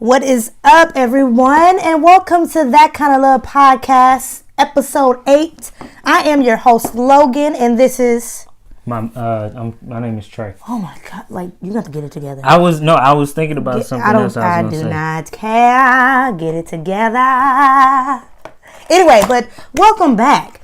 What is up, everyone, and welcome to That Kind of Love Podcast, episode 8. I am your host, Logan, and this is... My name is Trey. Oh my God, like, you got to get it together. I was thinking about something else I do not care. Get it together. Anyway, but welcome back.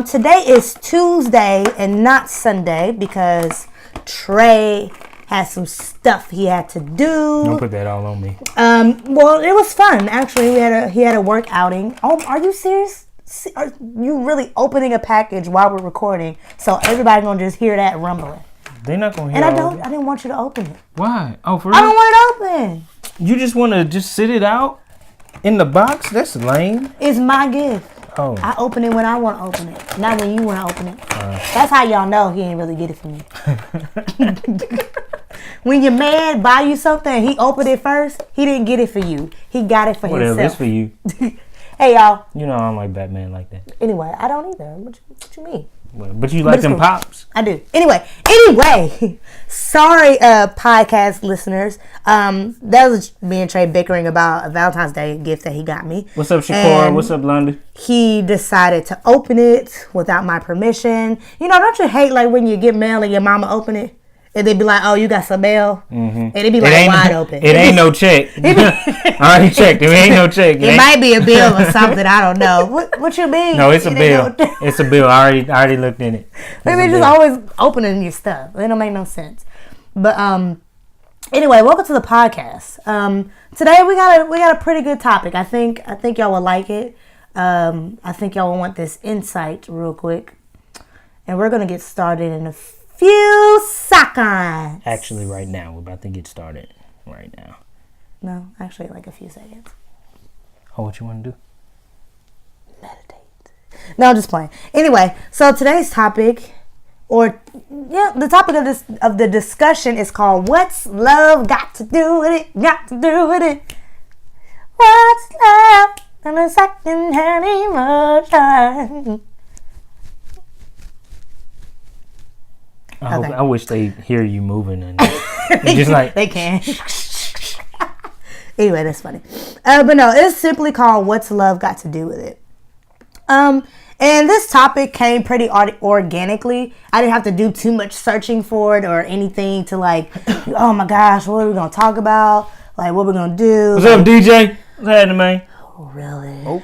Today is Tuesday and not Sunday because Trey had some stuff he had to do. Don't put that all on me. Well, it was fun actually. He had a work outing. Oh, are you serious? Are you really opening a package while we're recording? So everybody gonna just hear that rumbling. They're not gonna hear. And I didn't want you to open it. Why? Oh, for real? I don't want it open. You just want to just sit it out in the box? That's lame. It's my gift. Oh. I open it when I want to open it, not when you want to open it. That's how y'all know he ain't really get it from you. When your man buy you something, he opened it first. He didn't get it for you. He got it for himself. Whatever, it's for you. Hey, y'all. You know I don't like Batman like that. Anyway, I don't either. What you mean? But you like them cool. pops? I do. Anyway. Sorry, podcast listeners. That was me and Trey bickering about a Valentine's Day gift that he got me. What's up, Shakora? What's up, London? He decided to open it without my permission. You know, don't you hate like when you get mail and your mama open it? And they be like, "Oh, you got some mail," and it be like wide open. It ain't no check. I already checked. It ain't no check. It might be a bill or something. I don't know. What you mean? No, it's a bill. It's a bill. I already looked in it. Maybe just always opening your stuff. It don't make no sense. But anyway, welcome to the podcast. Today we got a pretty good topic. I think y'all will like it. I think y'all will want this insight real quick, and we're gonna get started in a few seconds. Actually, right now. We're about to get started right now. No, actually, like a few seconds. Oh, what you want to do? Meditate. No, I'm just playing. Anyway, so today's topic, the topic of the discussion is called "What's Love Got to Do with It? Got to do with it? What's love and a second-hand emotion?" I wish they hear you moving and just like they can. Anyway, that's funny. But no, it's simply called "What's Love Got to Do with It?" And this topic came pretty organically. I didn't have to do too much searching for it or anything to like, oh my gosh, what are we gonna talk about? Like, what we're gonna do? What's up, DJ? What's happening, man? Oh, really? Oh.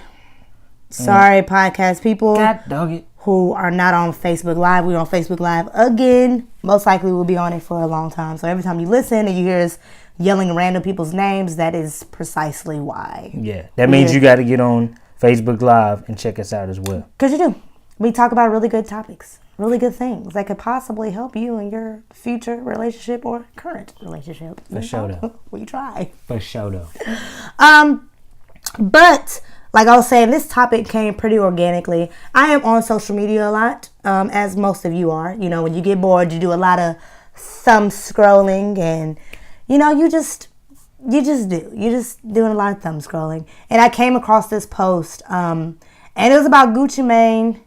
Sorry, podcast people. God dog it. Who are not on Facebook Live. We're on Facebook Live again. Most likely we'll be on it for a long time. So every time you listen and you hear us yelling random people's names, that is precisely why. Yeah, that means you got to get on Facebook Live and check us out as well. Because you do. We talk about really good topics, really good things that could possibly help you in your future relationship or current relationship. For sure, though. We try. For sure, though. But... like I was saying, this topic came pretty organically. I am on social media a lot, as most of you are. You know, when you get bored, you do a lot of thumb scrolling, and you know, you just do. You're just doing a lot of thumb scrolling. And I came across this post, and it was about Gucci Mane.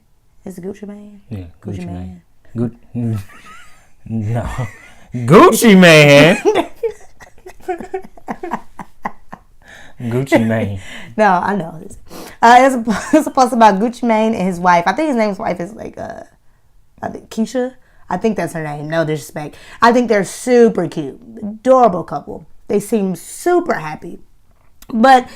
Is it Gucci Mane? Yeah, Gucci Mane. No, Gucci Mane. Gucci Mane. No, I know. It's a post about Gucci Mane and his wife. I think his name's wife is like I think Keisha. I think that's her name. No disrespect. I think they're super cute, adorable couple. They seem super happy. But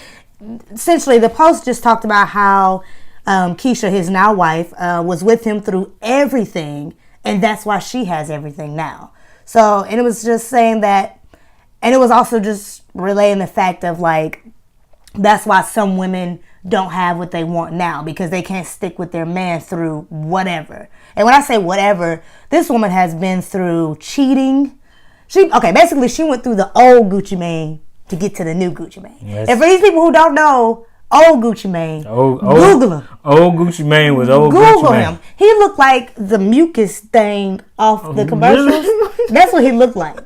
essentially, the post just talked about how Keisha, his now wife, was with him through everything, and that's why she has everything now. So, and it was just saying that, and it was also just relaying the fact of like, that's why some women don't have what they want now, because they can't stick with their man through whatever. And when I say whatever, this woman has been through cheating. Basically she went through the old Gucci Mane to get to the new Gucci Mane. Yes. And for these people who don't know, old Gucci Mane, Google him. Old Gucci Mane was old Google Gucci Mane. Him. He looked like the mucus thing off the commercials. Really? That's what he looked like.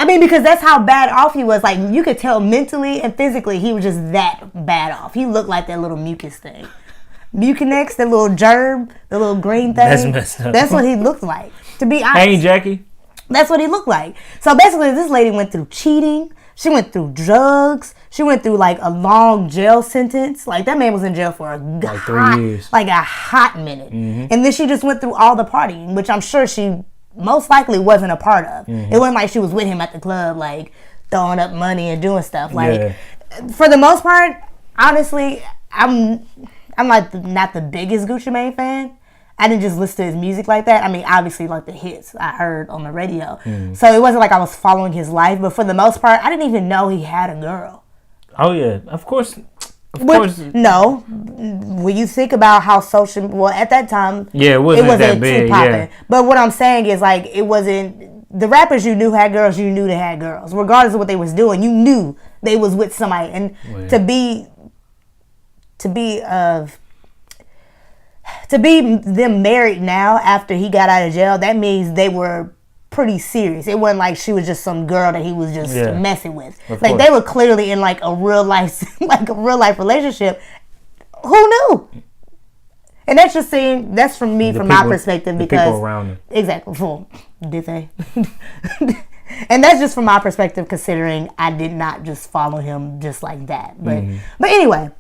I mean, because that's how bad off he was. Like, you could tell mentally and physically he was just that bad off. He looked like that little mucus thing. Mucinex, that little germ, the little green thing. That's messed up. That's what he looked like, to be honest. Hey, Jackie. That's what he looked like. So basically, this lady went through cheating. She went through drugs. She went through like a long jail sentence. Like that man was in jail for like 3 years, like a hot minute. And then she just went through all the partying, which I'm sure she most likely wasn't a part of. It wasn't like she was with him at the club, like throwing up money and doing stuff. Like for the most part, honestly, I'm like not the biggest Gucci Mane fan. I didn't just listen to his music like that. I mean, obviously, like the hits I heard on the radio. So it wasn't like I was following his life. But for the most part, I didn't even know he had a girl. Oh, yeah. Of course. No. When you think about how social... Well, at that time... Yeah, it wasn't that big, too popping. Yeah. But what I'm saying is, like, it wasn't... The rappers you knew had girls, you knew they had girls. Regardless of what they was doing, you knew they was with somebody. And to be them married now after he got out of jail, that means they were pretty serious. It wasn't like she was just some girl that he was just messing with. Like they were clearly in like a real life relationship. Who knew? And that's just saying, that's from me, from my perspective, because people around him. Exactly. Well, did they? And that's just from my perspective, considering I did not just follow him just like that. But anyway.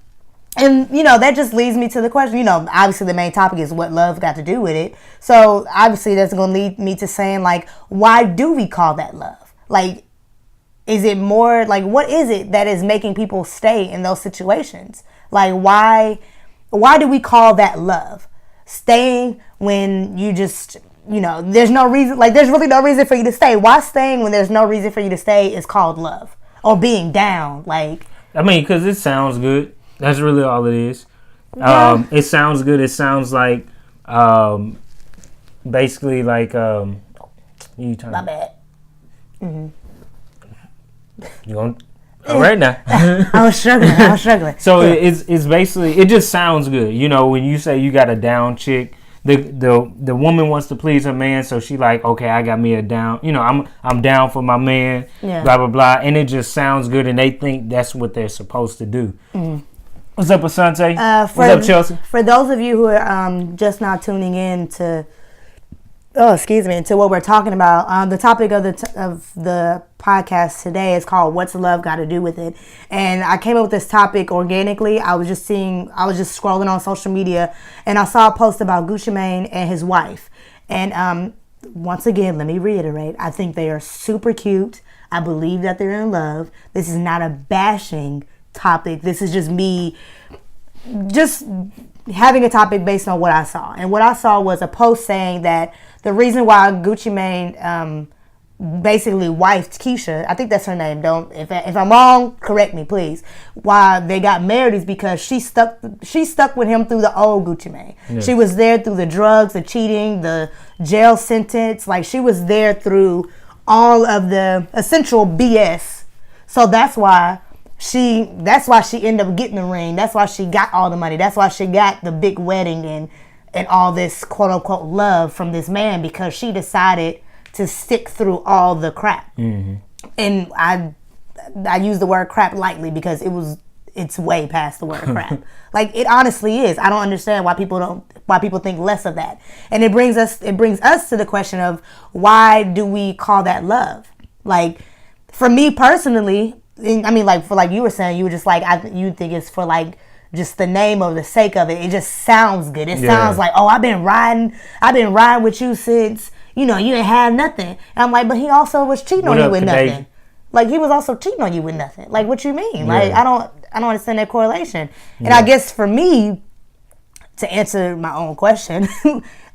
And, you know, that just leads me to the question, you know, obviously the main topic is what love got to do with it. So, obviously, that's going to lead me to saying, like, why do we call that love? Like, is it more, like, what is it that is making people stay in those situations? Like, why do we call that love? Staying when you just, you know, there's no reason, like, there's really no reason for you to stay. Why staying when there's no reason for you to stay is called love? Or being down, like. I mean, because it sounds good. That's really all it is. Yeah. It sounds good. It sounds like, basically like, you trying My bad. You want? All right now. I was struggling. So it's basically, it just sounds good. You know, when you say you got a down chick, the woman wants to please her man, so she like, okay, I got me a down. You know, I'm down for my man. Yeah. Blah blah blah, and it just sounds good, and they think that's what they're supposed to do. What's up, Asante? What's up, Chelsea? For those of you who are just now tuning in to, to what we're talking about, the topic of the podcast today is called "What's Love Got to Do with It?" And I came up with this topic organically. I was just scrolling on social media, and I saw a post about Gucci Mane and his wife. And once again, let me reiterate: I think they are super cute. I believe that they're in love. This is not a bashing topic. This is just me just having a topic based on what I saw. And what I saw was a post saying that the reason why Gucci Mane basically wifed Keisha, I think that's her name, if I'm wrong, correct me please, why they got married is because she stuck with him through the old Gucci Mane. Yeah. She was there through the drugs, the cheating, the jail sentence. Like, she was there through all of the essential BS. So that's why she ended up getting the ring. That's why she got all the money. That's why she got the big wedding and all this quote unquote love from this man, because she decided to stick through all the crap. And I use the word crap lightly because it's way past the word crap. Like, it honestly is. I don't understand why people think less of that. And it brings us to the question of, why do we call that love? Like, for me personally, I mean, like, for like you were saying, you were just like, you think it's for like just the name of the sake of it. It just sounds good. It sounds like, oh, I've been riding with you since, you know, you ain't had nothing. And I'm like, but he also was cheating on you with nothing. Like, he was also cheating on you with nothing. Like, what you mean? Yeah. Like, I don't understand that correlation. And I guess for me, to answer my own question,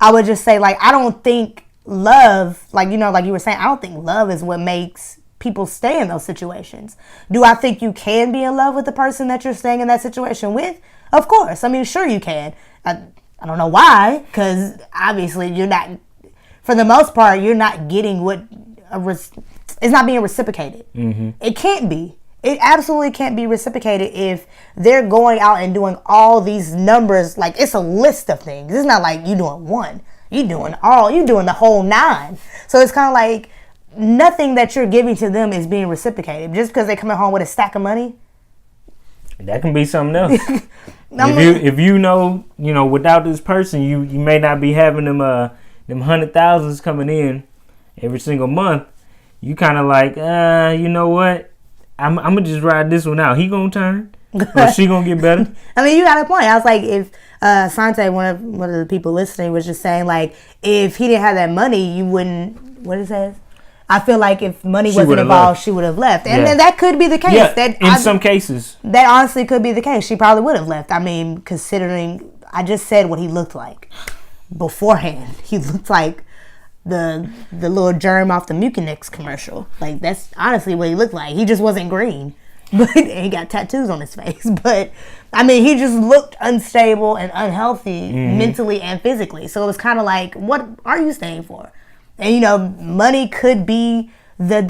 I would just say, like, I don't think love, like, you know, like you were saying, I don't think love is what makes people stay in those situations. Do I think you can be in love with the person that you're staying in that situation with? Of course. I mean, sure you can. I don't know why, because obviously you're not, for the most part, you're not getting it's not being reciprocated. It can't be. It absolutely can't be reciprocated if they're going out and doing all these numbers. Like, it's a list of things. It's not like you doing one. You're doing the whole 9. So it's kind of like, nothing that you're giving to them is being reciprocated. Just because they're coming home with a stack of money, that can be something else. if you know, without this person, you may not be having them 100,000s coming in every single month. You kind of like, you know what? I'm gonna just ride this one out. He gonna turn, or she gonna get better. I mean, you got a point. I was like, if Sante, one of the people listening, was just saying like, if he didn't have that money, you wouldn't. What it says? I feel like if money wasn't involved, she would have left, and then that could be the case. Yeah, that some cases, that honestly could be the case. She probably would have left. I mean, considering I just said what he looked like beforehand. He looked like the little germ off the Mucinex commercial. Like, that's honestly what he looked like. He just wasn't green, but he got tattoos on his face. But I mean, he just looked unstable and unhealthy mentally and physically. So it was kind of like, what are you staying for? And money could be the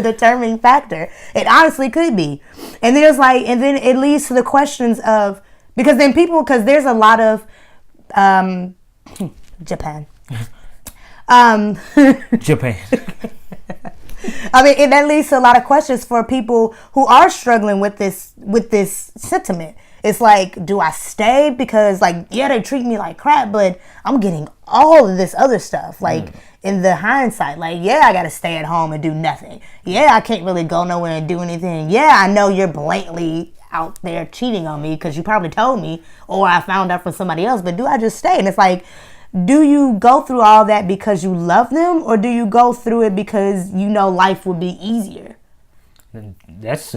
determining factor. It honestly could be. And then it leads to the questions of, because there's a lot of Japan. Japan. I mean, that leads to a lot of questions for people who are struggling with this sentiment. It's like, do I stay? Because they treat me like crap, but I'm getting all of this other stuff. In the hindsight, I got to stay at home and do nothing. Yeah, I can't really go nowhere and do anything. Yeah, I know you're blatantly out there cheating on me because you probably told me, or I found out from somebody else, but do I just stay? And it's like, do you go through all that because you love them, or do you go through it because life would be easier? That's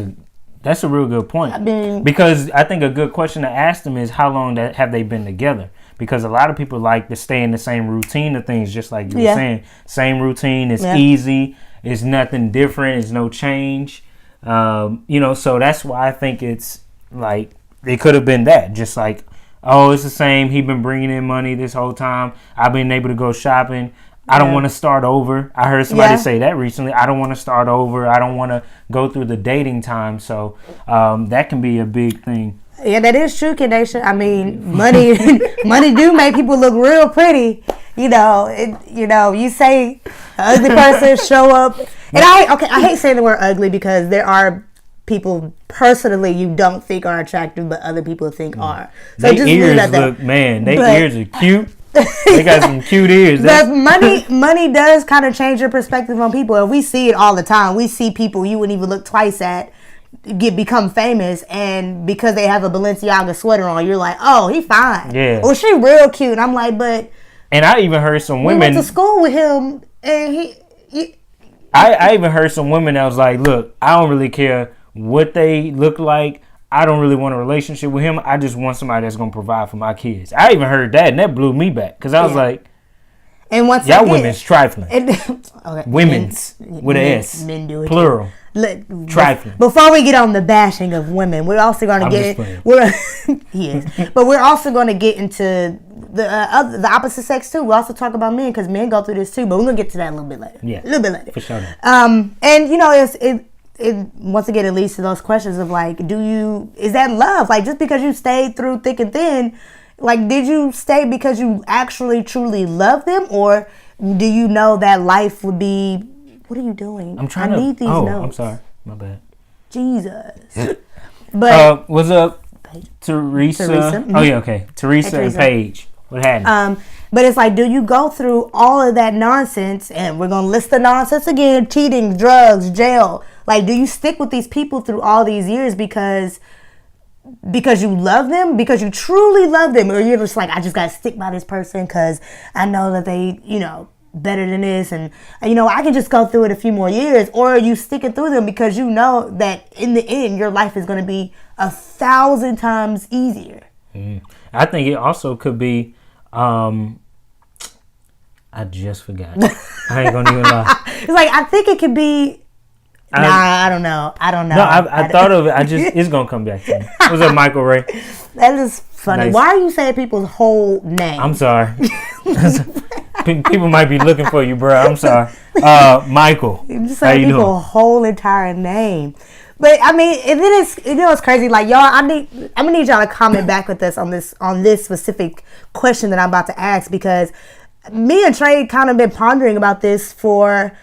a real good point. Because I think a good question to ask them is, how long have they been together? Because a lot of people like to stay in the same routine of things, just like you were saying. Same routine, it's easy, it's nothing different, it's no change. So that's why I think it's like, it could have been that. Just like, oh, it's the same, he been bringing in money this whole time, I've been able to go shopping. I don't want to start over. I heard somebody say that recently. I don't want to start over. I don't want to go through the dating time. So that can be a big thing. Yeah, that is true, Kadesha. I mean, money do make people look real pretty. You say ugly person show up. And I hate saying the word ugly because there are people personally you don't think are attractive, but other people think are. So their ears look, ears are cute. They got some cute ears. But money does kind of change your perspective on people. And we see it all the time. We see people you wouldn't even look twice at become famous, and because they have a Balenciaga sweater on, you're like, oh, he fine. Yeah. Or she real cute. And I'm like, but. And I even heard some women. We went to school with him, and I even heard some women that was like, look, I don't really care what they look like. I don't really want a relationship with him. I just want somebody that's going to provide for my kids. I even heard that, and that blew me back. Because I was like, and once y'all women's trifling. Okay. Women's with an S. Men do it. Plural. Trifling. Before we get on the bashing of women, we're also going to get... But we're also going to get into the opposite sex, too. We'll also talk about men, because men go through this, too. But we're going to get to that a little bit later. Yeah. A little bit later. For sure. And, it once again, it leads to those questions of is that love? Just because you stayed through thick and thin, did you stay because you actually truly love them, or do you know that life would be? What are you doing? I need these notes. I'm sorry, my bad. Jesus. But what's up, Teresa? Mm-hmm. Oh yeah, okay. Teresa and Paige. What happened? But it's do you go through all of that nonsense, and we're gonna list the nonsense again: cheating, drugs, jail. Do you stick with these people through all these years because you love them, because you truly love them, or you're just I just gotta stick by this person because I know that they, better than this, and I can just go through it a few more years, or are you sticking through them because you know that in the end your life is gonna be 1,000 times easier? I think it also could be. I just forgot. I ain't gonna even lie. It's I think it could be. I don't know. No, I thought of it. It's gonna come back to me. What's up, Michael Ray? That is funny. Nice. Why are you saying people's whole name? I'm sorry. People might be looking for you, bro. I'm sorry. Michael. You just saying people's whole entire name. But I mean, and then it's crazy. Y'all, I'm gonna need y'all to comment back with us on this specific question that I'm about to ask, because me and Trey kind of been pondering about this for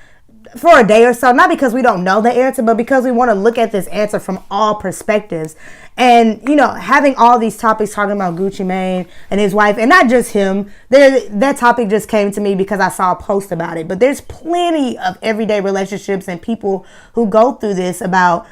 for a day or so, not because we don't know the answer, but because we want to look at this answer from all perspectives. And, you know, having all these topics talking about Gucci Mane and his wife, and not just him, that topic just came to me because I saw a post about it. But there's plenty of everyday relationships and people who go through this about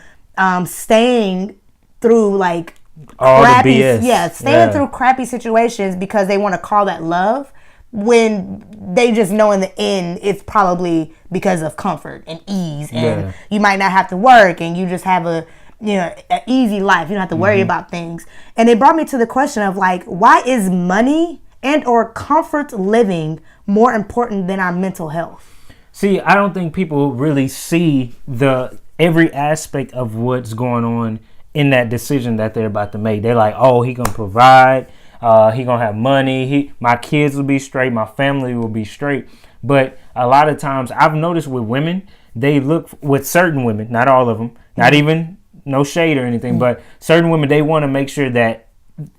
staying through like all crappy, the BS. Staying through crappy situations because they want to call that love, when they just know in the end it's probably because of comfort and ease, and you might not have to work, and you just have an easy life. You don't have to worry about things. And it brought me to the question of like, why is money and or comfort living more important than our mental health? See, I don't think people really see every aspect of what's going on in that decision that they're about to make. They're like, oh, he gonna provide. He gonna have money. My kids will be straight. My family will be straight. But a lot of times, I've noticed with women, they look with certain women, not all of them, not even no shade or anything, but certain women, they want to make sure that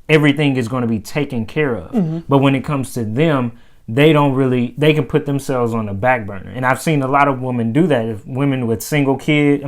everything is going to be taken care of. But when it comes to them, they can put themselves on the back burner. And I've seen a lot of women do that. If women with a single parent,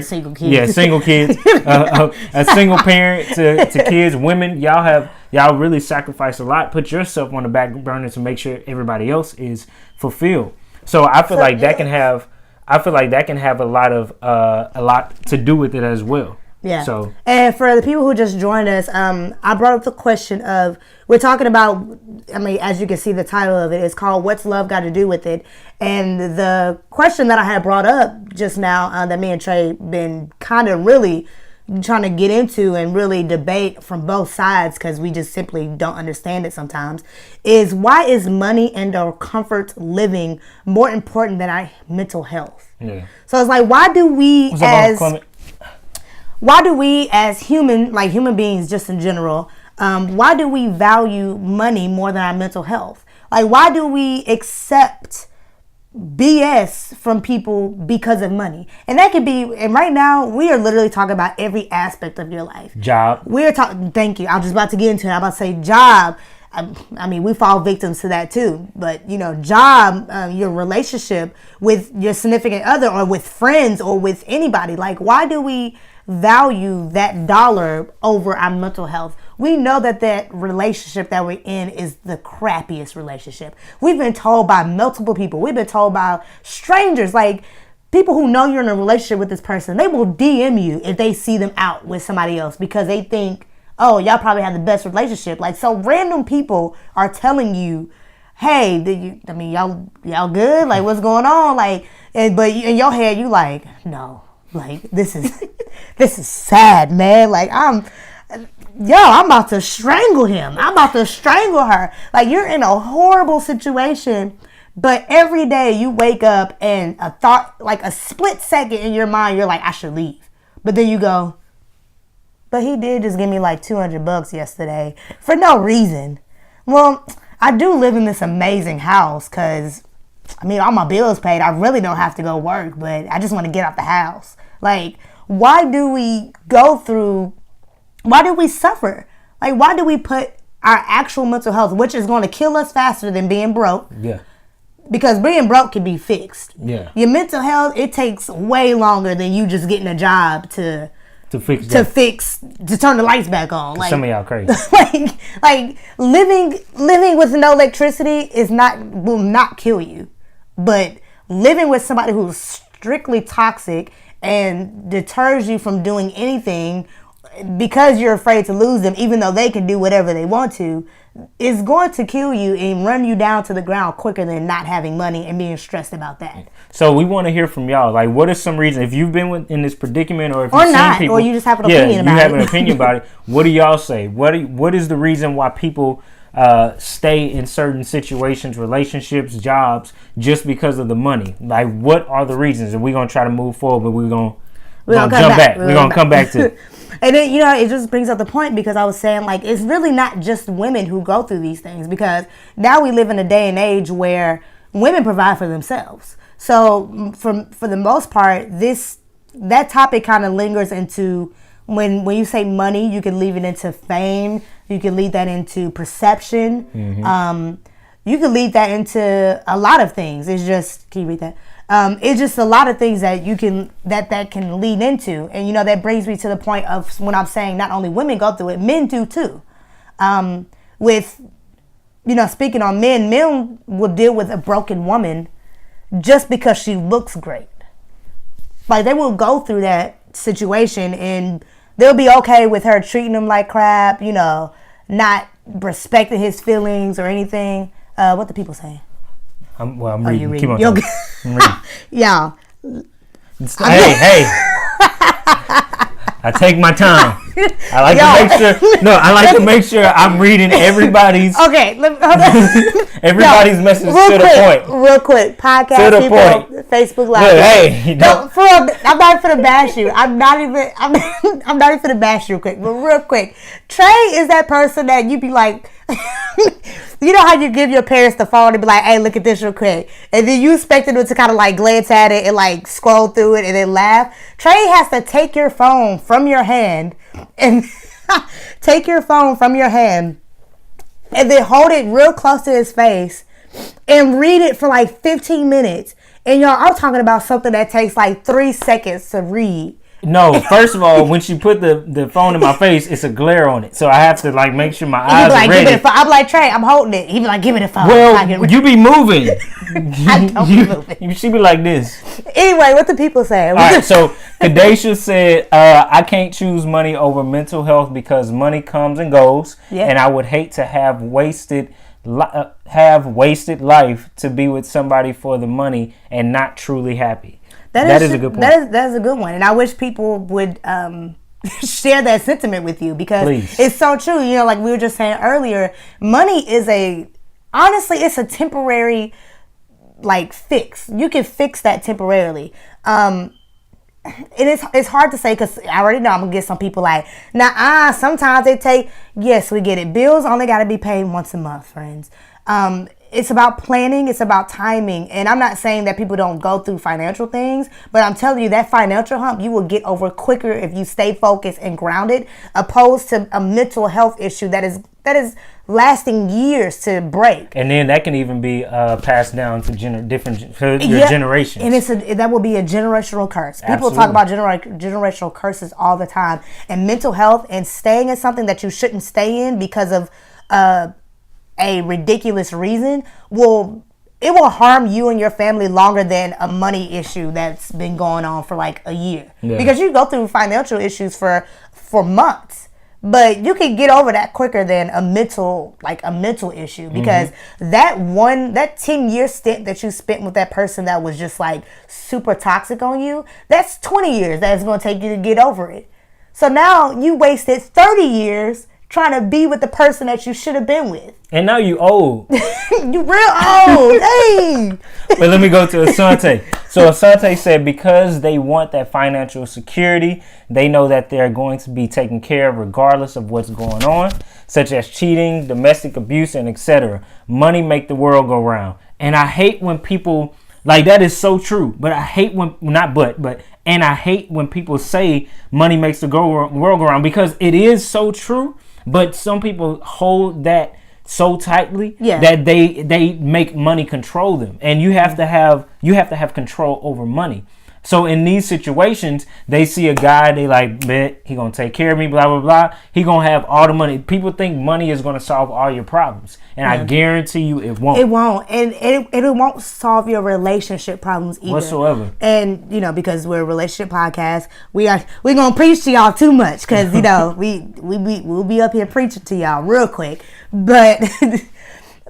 single kids. Yeah, single kids, a single parent to kids, women, y'all really sacrifice a lot. Put yourself on the back burner to make sure everybody else is fulfilled. So I feel like that can have a lot to do with it as well. Yeah. So, and for the people who just joined us, I brought up the question of, we're talking about, as you can see, the title of it is called "What's Love Got to Do with It?" And the question that I had brought up just now, that me and Trey been kind of really trying to get into and really debate from both sides, because we just simply don't understand it sometimes, is why is money and or comfort living more important than our mental health? Yeah. So it's like, why do we as human beings, just in general, why do we value money more than our mental health? Like, why do we accept BS from people because of money? And that could be, and right now we are literally talking about every aspect of your life. Job. We're talking, thank you. I was just about to get into it. I'm about to say job. We fall victims to that too. But, job, your relationship with your significant other or with friends or with anybody. Like, why do we value that dollar over our mental health? We know that relationship that we're in is the crappiest relationship. We've been told by multiple people. We've been told by strangers, like people who know you're in a relationship with this person. They will DM you if they see them out with somebody else because they think, oh, y'all probably have the best relationship. Like, so random people are telling you, hey, y'all good? Like, what's going on? Like, but in your head, you like, no, like, this is sad, man. Like, I'm about to strangle him. I'm about to strangle her. Like, you're in a horrible situation, but every day you wake up and a thought, like a split second in your mind, you're like, I should leave. But then you go, but he did just give me like $200 yesterday for no reason. Well, I do live in this amazing house because, all my bills paid. I really don't have to go work, but I just want to get out the house. Like, why do we suffer? Like, why do we put our actual mental health, which is going to kill us faster than being broke? Yeah. Because being broke can be fixed. Yeah. Your mental health, it takes way longer than you just getting a job to turn the lights back on. Like, some of y'all crazy. like living with no electricity will not kill you. But living with somebody who's strictly toxic and deters you from doing anything because you're afraid to lose them, even though they can do whatever they want to, is going to kill you and run you down to the ground quicker than not having money and being stressed about that. So we want to hear from y'all. Like, what are some reasons, if you've been in this predicament, or if you've seen people, or you just have an opinion about it. you have an opinion about it. What do y'all say? What is the reason why people stay in certain situations, relationships, jobs, just because of the money? Like, what are the reasons? And we're gonna try to move forward, but we're gonna jump back. We're gonna come back to it. And then, it just brings up the point, because I was saying, like, it's really not just women who go through these things, because now we live in a day and age where women provide for themselves. So for the most part, that topic kind of lingers into when you say money, you can leave it into fame, you can lead that into perception, you can lead that into a lot of things. It's just, can you read that? It's just a lot of things that you can that can lead into, and you know that brings me to the point of when I'm saying not only women go through it, men do too. With you know, speaking on men will deal with a broken woman just because she looks great. Like they will go through that situation and they'll be okay with her treating him like crap, you know, not respecting his feelings or anything. What the people saying? I'm reading. Keep on talking. I'm reading. Yeah. Hey. I take my time. I like to make sure. No, I like to make sure I'm reading everybody's. Okay, everybody's message to the point. Real quick, podcast people, point. Facebook Live. Look, hey, no, for real, I'm not even gonna bash you. I'm not even gonna bash you quick. But real quick, Trey is that person that you be like. You know how you give your parents the phone and be like, hey, look at this real quick. And then you expected them to kind of like glance at it and like scroll through it and then laugh. Trey has to take your phone from your hand and and then hold it real close to his face and read it for like 15 minutes. And y'all, I'm talking about something that takes like 3 seconds to read. No, first of all, when she put the phone in my face, it's a glare on it. So I have to like make sure my eyes are ready. I'm like, Trey, I'm holding it. He be like, give me the phone. Well, you be moving. I don't be moving. She be like this. Anyway, what the people say? All right, so Kadesha said, I can't choose money over mental health because money comes and goes. Yeah. And I would hate to have wasted life to be with somebody for the money and not truly happy. That is a good point. That is a good one, and I wish people would share that sentiment with you because it's so true. You know, like we were just saying earlier, money is honestly, it's a temporary like fix. You can fix that temporarily. And it's hard to say because I already know I'm gonna get some people like, sometimes they take. Yes, we get it. Bills only got to be paid once a month, friends. It's about planning. It's about timing. And I'm not saying that people don't go through financial things, but I'm telling you that financial hump you will get over quicker if you stay focused and grounded, opposed to a mental health issue that is lasting years to break. And then that can even be passed down to your generations. And that will be a generational curse. People talk about generational curses all the time. And mental health and staying in something that you shouldn't stay in because of a ridiculous reason will harm you and your family longer than a money issue that's been going on for like a year. Yeah. Because you go through financial issues for months, but you can get over that quicker than a mental issue because that 10-year stint that you spent with that person that was just like super toxic on you, that's 20 years that it's going to take you to get over it. So now you wasted 30 years trying to be with the person that you should have been with. And now you old. You real old. Hey. But let me go to Asante. So Asante said because they want that financial security, they know that they're going to be taken care of regardless of what's going on, such as cheating, domestic abuse, and etc. Money make the world go round. And I hate when people, like that is so true, but I hate when, and I hate when people say money makes the world go round because it is so true. But some people hold that so tightly that they make money control them, and you have to have control over money. So in these situations, they see a guy, they like, bet he gonna take care of me, blah blah blah. He gonna have all the money. People think money is gonna solve all your problems, and I guarantee you, it won't. It won't, and it won't solve your relationship problems either whatsoever. And you know, because we're a relationship podcast, we're gonna preach to y'all too much because you know we'll be up here preaching to y'all real quick, but.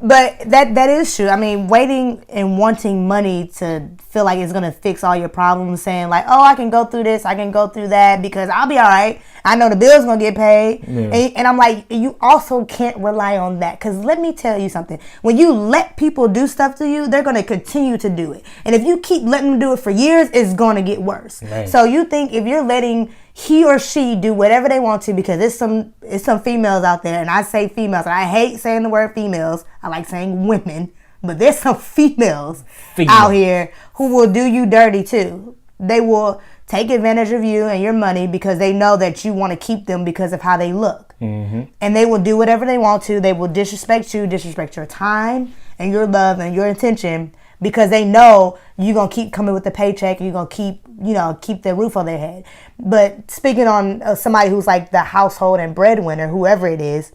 But that is true. I mean, waiting and wanting money to feel like it's going to fix all your problems, saying like, oh, I can go through this, I can go through that because I'll be all right. I know the bill's going to get paid. Yeah. And I'm like, you also can't rely on that because let me tell you something. When you let people do stuff to you, they're going to continue to do it. And if you keep letting them do it for years, it's going to get worse. Right. So you think if you're letting he or she do whatever they want to because it's some females out there, and I say females, and I hate saying the word females. I like saying women, but there's some females out here who will do you dirty too. They will take advantage of you and your money because they know that you want to keep them because of how they look. Mm-hmm. And they will do whatever they want to. They will disrespect you, disrespect your time and your love and your attention because they know you're going to keep coming with the paycheck and you're going to keep the roof on their head. But speaking on somebody who's like the household and breadwinner, whoever it is,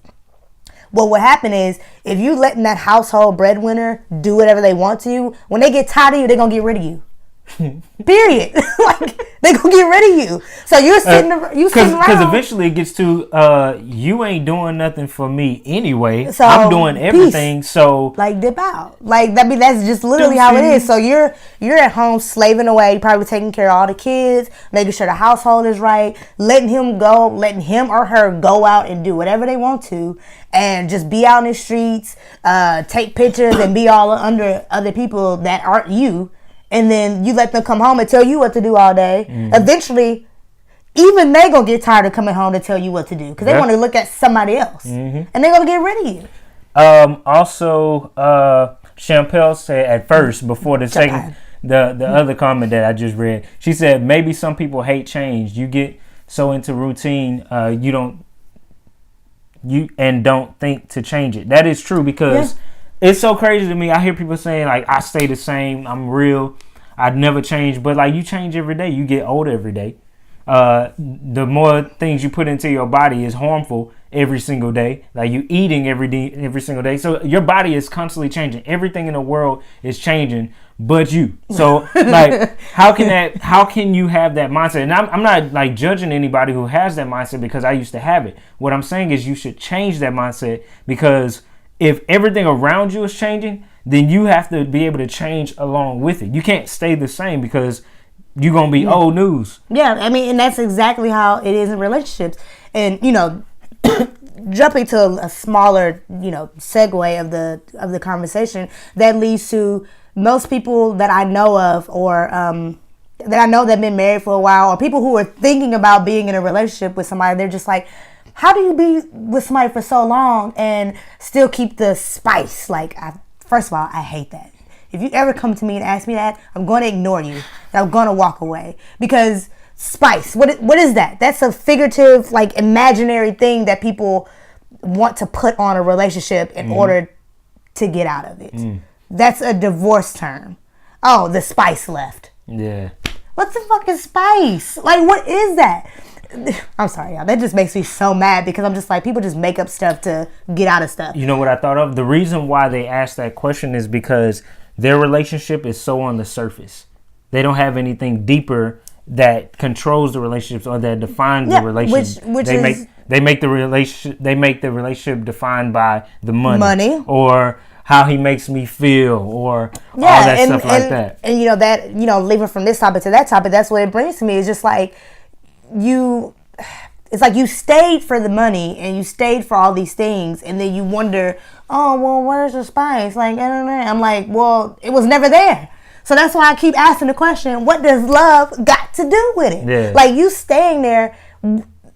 what will happen is if you letting that household breadwinner do whatever they want to you, when they get tired of you, they're going to get rid of you. Period. Like, they gonna get rid of you. So you're sitting around. Because eventually it gets to you ain't doing nothing for me anyway. So I'm doing everything. Peace. So like dip out. Like that's just literally how it is. So you're at home slaving away, probably taking care of all the kids, making sure the household is right, letting him or her go out and do whatever they want to, and just be out in the streets, take pictures and be all under other people that aren't you. And then you let them come home and tell you what to do all day. Mm-hmm. Eventually, even they gonna get tired of coming home to tell you what to do because they want to look at somebody else, and they're gonna get rid of you. Also, Champel said at first before the second, the other comment that I just read, she said maybe some people hate change. You get so into routine, you don't think to change it. That is true because. Yeah. It's so crazy to me. I hear people saying, like, I stay the same. I'm real. I'd never change. But, like, you change every day. You get older every day. The more things you put into your body is harmful every single day. Like, you eating every single day. So, your body is constantly changing. Everything in the world is changing but you. So, like, how can you have that mindset? And I'm not, like, judging anybody who has that mindset because I used to have it. What I'm saying is you should change that mindset because if everything around you is changing, then you have to be able to change along with it. You can't stay the same because you're going to be old news. Yeah, I mean, and that's exactly how it is in relationships. And, jumping to a smaller, segue of the conversation, that leads to most people that I know of or that I know that have been married for a while or people who are thinking about being in a relationship with somebody, they're just like, how do you be with somebody for so long and still keep the spice? Like, first of all, I hate that. If you ever come to me and ask me that, I'm going to ignore you. And I'm going to walk away. Because spice, what is that? That's a figurative, like, imaginary thing that people want to put on a relationship in order to get out of it. That's a divorce term. Oh, the spice left. Yeah. What the fuck is spice? Like, what is that? I'm sorry, y'all. That just makes me so mad because I'm just like, people just make up stuff to get out of stuff. You know what I thought of? The reason why they asked that question is because their relationship is so on the surface. They don't have anything deeper that controls the relationships or that defines the relationship. They make the relationship defined by the money. Or how he makes me feel or all that stuff like that. And leaving from this topic to that topic, that's what it brings to me. It's just like it's like you stayed for the money and you stayed for all these things and then you wonder, oh, well, where's the spice? Like, I don't know. I'm like, well, it was never there. So that's why I keep asking the question, what does love got to do with it? Yeah. Like, you staying there,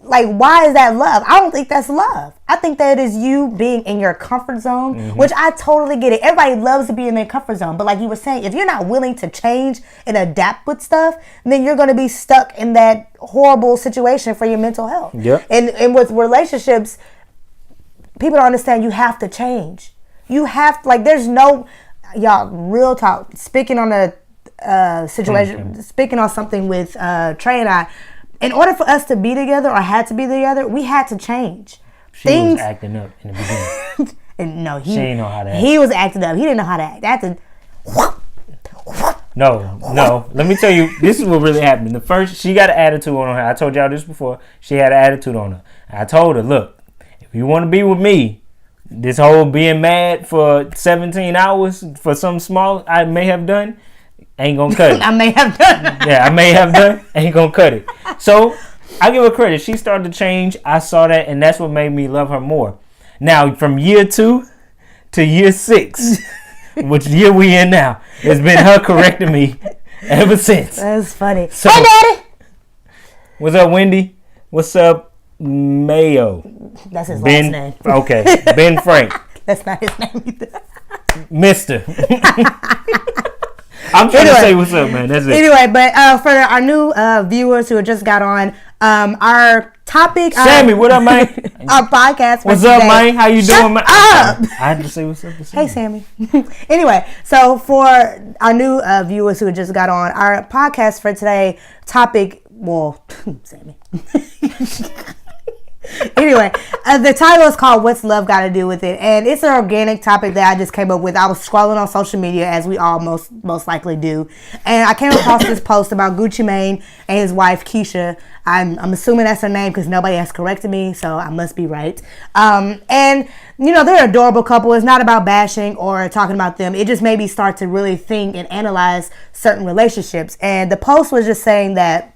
like, why is that love? I don't think that's love. I think that is you being in your comfort zone, which I totally get it. Everybody loves to be in their comfort zone. But like you were saying, if you're not willing to change and adapt with stuff, then you're going to be stuck in that horrible situation for your mental health. Yep. And with relationships, people don't understand you have to change. You have to, like, there's no, y'all, real talk, speaking on a situation, speaking on something with Trey and I, in order for us to be together or had to be together, we had to change. She was acting up in the beginning. And no, she didn't know how to act. He was acting up. He didn't know how to act. No. Let me tell you, this is what really happened. The first, she got an attitude on her. I told y'all this before. She had an attitude on her. I told her, look, if you want to be with me, this whole being mad for 17 hours for something small I may have done, ain't gonna cut it. I may have done. Ain't gonna cut it. So I give her credit. She started to change. I saw that, and that's what made me love her more. Now, from year 2 to year 6, which year we in now, it's been her correcting me ever since. That's funny. So, hey, Daddy. What's up, Wendy? What's up, Mayo? That's his last name. Okay, Ben Frank. That's not his name either. Mister. I'm trying to say what's up, man. That's it. Anyway, but for our new viewers who just got on, our topic. Sammy, what up, man? Our podcast. What's up, man? How you doing, man? Up. I had to say what's up. Hey, Sammy. Anyway, so for our new viewers who just got on, our podcast for today topic. Well, Sammy. Anyway, the title is called "What's Love Got to Do with It," and it's an organic topic that I just came up with. I was scrolling on social media, as we all most likely do, and I came across this post about Gucci Mane and his wife Keisha. I'm assuming that's her name because nobody has corrected me, so I must be right. And you know, they're an adorable couple. It's not about bashing or talking about them. It just made me start to really think and analyze certain relationships. And the post was just saying that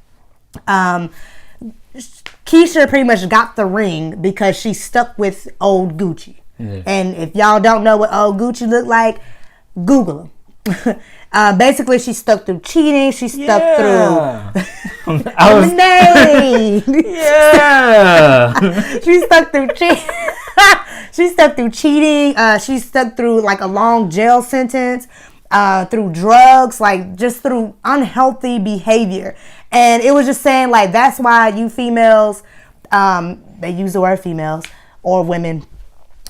Keisha pretty much got the ring because she stuck with old Gucci. Yeah. And if y'all don't know what old Gucci looked like, Google him. Basically, she stuck through cheating. She stuck through lemonade. She stuck through cheating. She stuck through cheating. She stuck through like a long jail sentence. Through drugs, like just through unhealthy behavior. And it was just saying like that's why you females, they use the word females or women.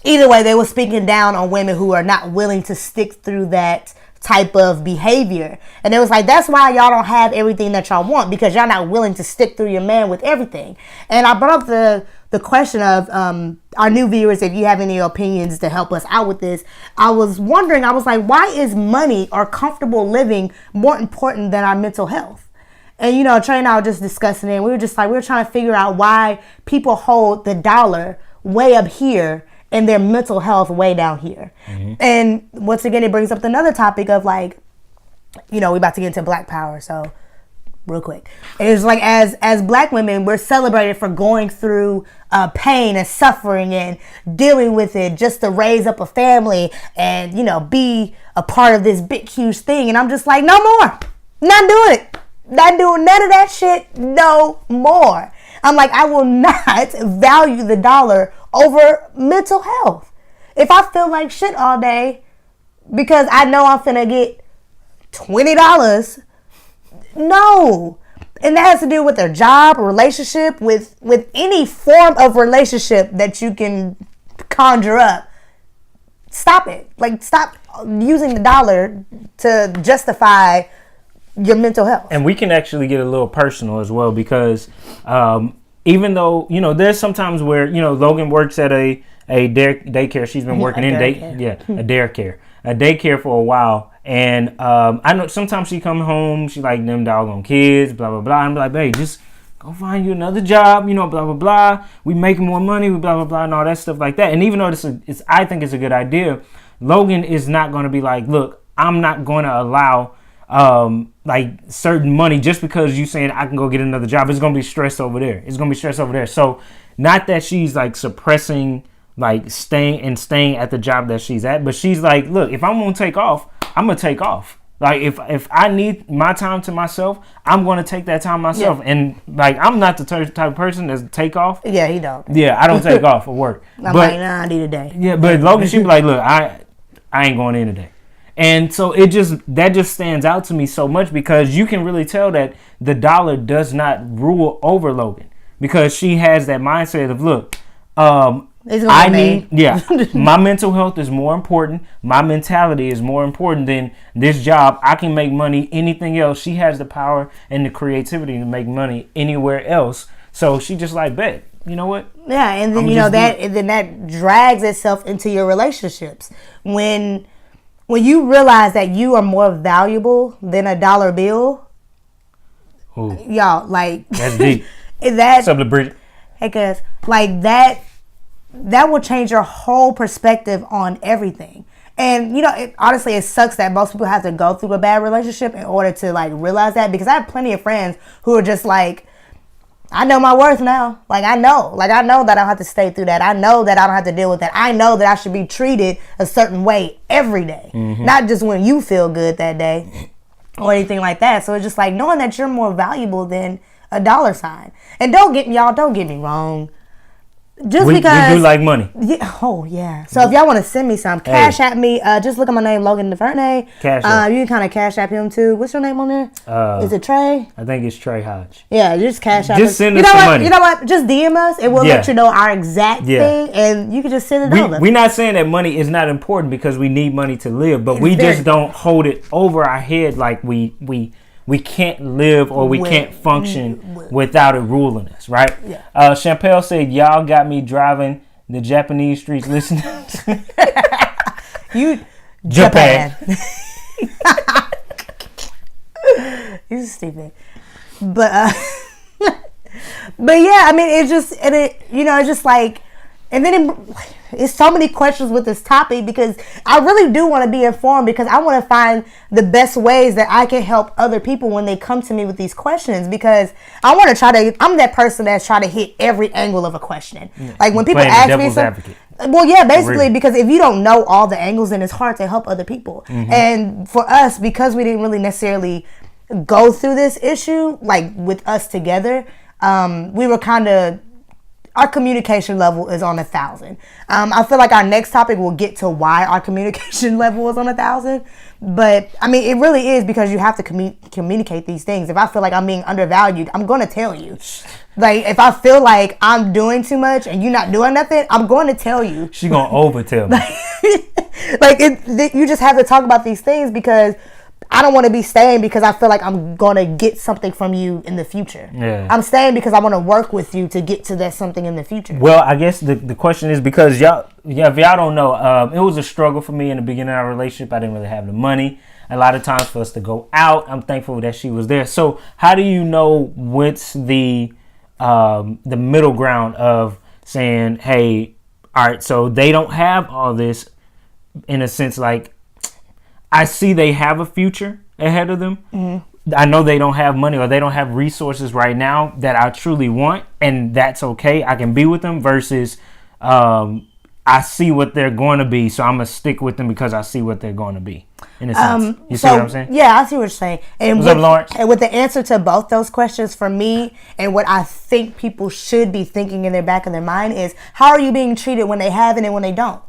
Either way, they were speaking down on women who are not willing to stick through that type of behavior. And it was like, that's why y'all don't have everything that y'all want, because y'all not willing to stick through your man with everything. And I brought up the question of our new viewers, if you have any opinions to help us out with this. I was wondering, I was like, why is money or comfortable living more important than our mental health? And, you know, Trey and I were just discussing it. And we were trying to figure out why people hold the dollar way up here and their mental health way down here. Mm-hmm. And once again, it brings up another topic of like, you know, we're about to get into Black Power. So real quick, it's like as Black women, we're celebrated for going through pain and suffering and dealing with it just to raise up a family and, you know, be a part of this big huge thing. And I'm just like, no more, not doing it, not doing none of that shit no more. I'm like, I will not value the dollar over mental health. If I feel like shit all day because I know I'm finna get $20, no. And that has to do with their job, relationship, with any form of relationship that you can conjure up. Stop it. Like, stop using the dollar to justify your mental health. And we can actually get a little personal as well, because even though, you know, there's sometimes where, you know, Logan works at a daycare. She's been working in a daycare for a while. And I know sometimes she come home, she like them doggone kids, blah, blah, blah. I'm like, hey, just go find you another job, you know, blah, blah, blah. We making more money, blah, blah, blah, and all that stuff like that. And even though I think it's a good idea, Logan is not going to be like, look, I'm not going to allow like certain money just because you saying I can go get another job. It's going to be stress over there. So not that she's like suppressing, like staying at the job that she's at, but she's like, look, if I'm going to take off, I'm going to take off. Like if I need my time to myself, I'm going to take that time myself. Yeah. And like, I'm not the type of person that's take off. Yeah, he don't. Yeah, I don't take off for work. I'm like, nah, I need a day. Yeah, but Logan, she'd be like, look, I ain't going in today. And so that just stands out to me so much, because you can really tell that the dollar does not rule over Logan, because she has that mindset of, look, my mental health is more important. My mentality is more important than this job. I can make money anything else. She has the power and the creativity to make money anywhere else. So she just like, bet, you know what? Yeah, and then that drags itself into your relationships. When you realize that you are more valuable than a dollar bill, ooh, y'all, like, that's deep. What's up, Bridget? Hey, cuz, like that will change your whole perspective on everything. And, you know, honestly, it sucks that most people have to go through a bad relationship in order to, like, realize that, because I have plenty of friends who are just like, I know my worth now. I know that I don't have to stay through that. I know that I don't have to deal with that. I know that I should be treated a certain way every day. Mm-hmm. Not just when you feel good that day or anything like that. So it's just like knowing that you're more valuable than a dollar sign. And don't get me wrong. Just we because do like money. Yeah. Oh yeah. So if y'all want to send me some, cash at me. Just look at my name, Logan DeVernay. Cash app. You can kind of cash app him too. What's your name on there? Is it Trey? I think it's Trey Hodge. Yeah, just cash app. Just send us some money. You know what? Just DM us, and we'll let you know our exact thing, and you can just send it over. We're not saying that money is not important because we need money to live, but we just don't hold it over our head like we can't live or we can't function without it ruling us, right? Yeah. Chappelle said, "Y'all got me driving the Japanese streets listening to Japan." You stupid. But yeah, I mean, it's just like, and then it's so many questions with this topic because I really do want to be informed because I want to find the best ways that I can help other people when they come to me with these questions because I want to I'm that person that's trying to hit every angle of a question. Yeah. Like when people ask me something. Well, yeah, basically because if you don't know all the angles, then it's hard to help other people. Mm-hmm. And for us, because we didn't really necessarily go through this issue, like with us together, we were kind of, our communication level is on 1,000. I feel like our next topic will get to why our communication level is on 1,000. But I mean, it really is because you have to communicate these things. If I feel like I'm being undervalued, I'm going to tell you. Like if I feel like I'm doing too much and you're not doing nothing, I'm going to tell you. She going to overtell me. You just have to talk about these things because I don't want to be staying because I feel like I'm going to get something from you in the future. Yeah. I'm staying because I want to work with you to get to that something in the future. Well, I guess the question is because if y'all don't know, it was a struggle for me in the beginning of our relationship. I didn't really have the money. A lot of times for us to go out, I'm thankful that she was there. So how do you know what's the middle ground of saying, hey, all right, so they don't have all this in a sense like, I see they have a future ahead of them. Mm-hmm. I know they don't have money or they don't have resources right now that I truly want, and that's okay. I can be with them versus I see what they're going to be, so I'm going to stick with them because I see what they're going to be, in a sense. You see what I'm saying? Yeah, I see what you're saying. And What's up, Lawrence? And with the answer to both those questions for me and what I think people should be thinking in their back of their mind is, how are you being treated when they have it and when they don't?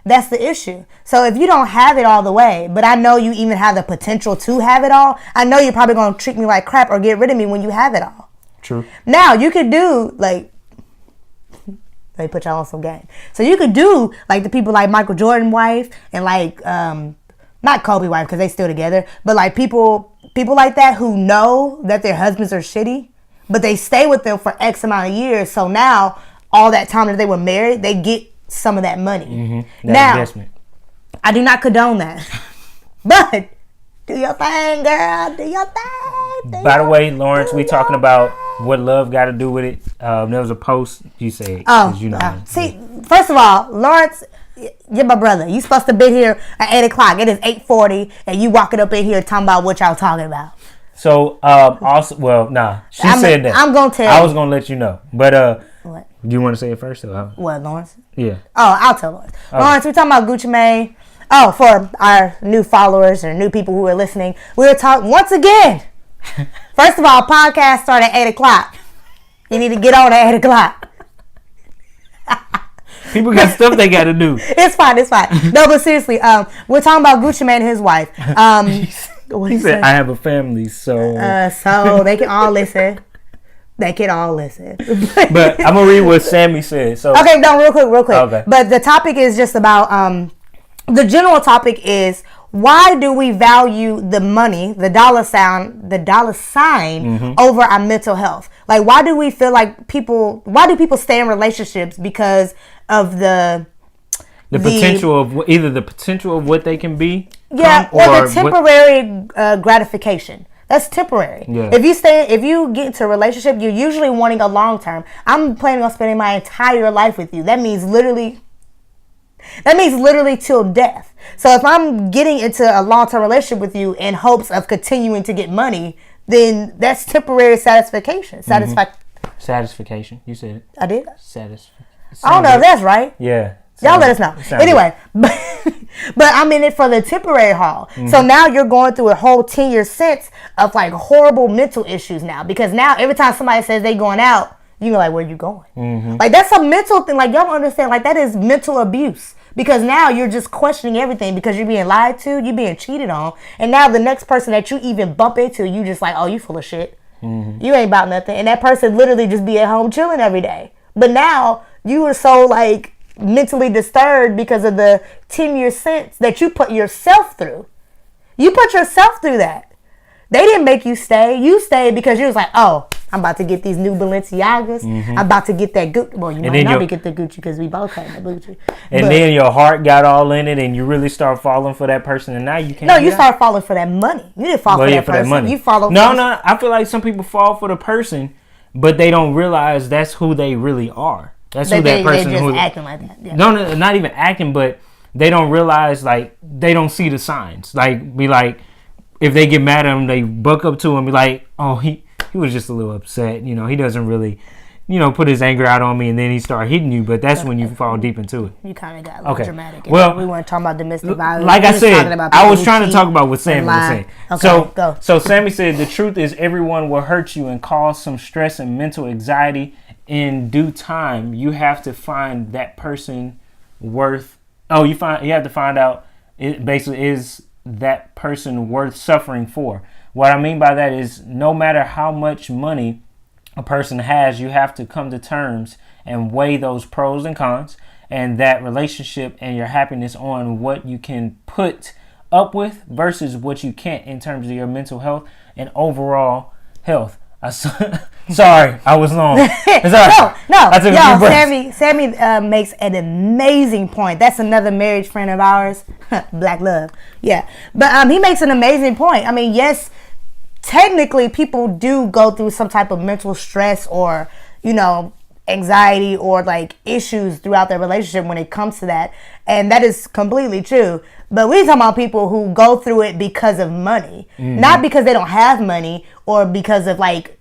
That's the issue. So if you don't have it all the way, but I know you even have the potential to have it all, I know you're probably going to treat me like crap or get rid of me when you have it all. True. Now, you could do, like, they put y'all on some game. So you could do, like, the people like Michael Jordan wife and, like, not Kobe wife because they still together, but, like, people like that who know that their husbands are shitty, but they stay with them for X amount of years. So now, all that time that they were married, they get some of that money. Mm-hmm. Now, investment. I do not condone that. But do your thing, girl. Do your thing. By the way, Lawrence, we talking about what love got to do with it. There was a post you said. See, first of all, Lawrence, you're my brother. You supposed to be here at 8 o'clock. It is 8:40, and you walking up in here talking about what y'all talking about. So, also, well, nah. She said that. I'm going to tell you. I was going to let you know. But, what? Do you want to say it first? Or what, Lawrence? Yeah. Oh, I'll tell Lawrence. Okay. Lawrence, we're talking about Gucci Mane. Oh, for our new followers or new people who are listening, we were talking, once again, first of all, podcast start at 8 o'clock. You need to get on at 8 o'clock. People got stuff they got to do. It's fine. No, but seriously, we're talking about Gucci Mane and his wife. He said, I have a family, so... so they can all listen. They can all listen. But I'm going to read what Sammy said. So okay, no, real quick. Okay. But the topic is just about, the general topic is, why do we value the money, the dollar sign mm-hmm. over our mental health? Like, why do we feel like why do people stay in relationships because of the potential of either the potential of what they can be? Yeah, or the temporary gratification. That's temporary. Yeah. If you get into a relationship, you're usually wanting a long term. I'm planning on spending my entire life with you. That means literally till death. So if I'm getting into a long term relationship with you in hopes of continuing to get money, then that's temporary satisfaction. Satisfaction. You said it. I did. I don't know if that's right. Yeah. Y'all let us know. Anyway, but I'm in it for the temporary haul. Mm-hmm. So now you're going through a whole 10-year sense of like horrible mental issues now. Because now every time somebody says they going out, you know, like, where you going? Mm-hmm. Like, that's a mental thing. Like, y'all don't understand. Like, that is mental abuse. Because now you're just questioning everything because you're being lied to, you're being cheated on. And now the next person that you even bump into, you just like, oh, you full of shit. Mm-hmm. You ain't about nothing. And that person literally just be at home chilling every day. But now you are so, like, mentally disturbed because of the 10-year sentence that you put yourself through. You put yourself through that. They didn't make you stay. You stayed because you was like, oh, I'm about to get these new Balenciagas. Mm-hmm. I'm about to get that Gucci. Well, you might not get the Gucci because we both had the Gucci. And then your heart got all in it and you really start falling for that person and now you can't. No, you start falling for that money. You didn't fall for that person. That money. You follow. No. I feel like some people fall for the person, but they don't realize that's who they really are. That's who that person is. They're just acting like that. Yeah. No, not even acting, but they don't realize, like, they don't see the signs. Like, be like, if they get mad at him, they buck up to him and be like, oh, he was just a little upset. You know, he doesn't really, you know, put his anger out on me and then he start hitting you. But that's when you fall deep into it. You kind of got a little dramatic. Well, we weren't talking about domestic violence. Like I said, I was trying to talk about what Sammy was saying. Okay, so Sammy said, the truth is everyone will hurt you and cause some stress and mental anxiety. In due time, you have to find that person worth. You have to find out. It basically is that person worth suffering for. What I mean by that is no matter how much money a person has, you have to come to terms and weigh those pros and cons and that relationship and your happiness on what you can put up with versus what you can't in terms of your mental health and overall health. Sorry, I was long. No. Sammy makes an amazing point. That's another marriage friend of ours, Black Love. Yeah, but he makes an amazing point. I mean, yes, technically, people do go through some type of mental stress or, you know, anxiety or like issues throughout their relationship when it comes to that, and that is completely true. But we're talking about people who go through it because of money, not because they don't have money or because of like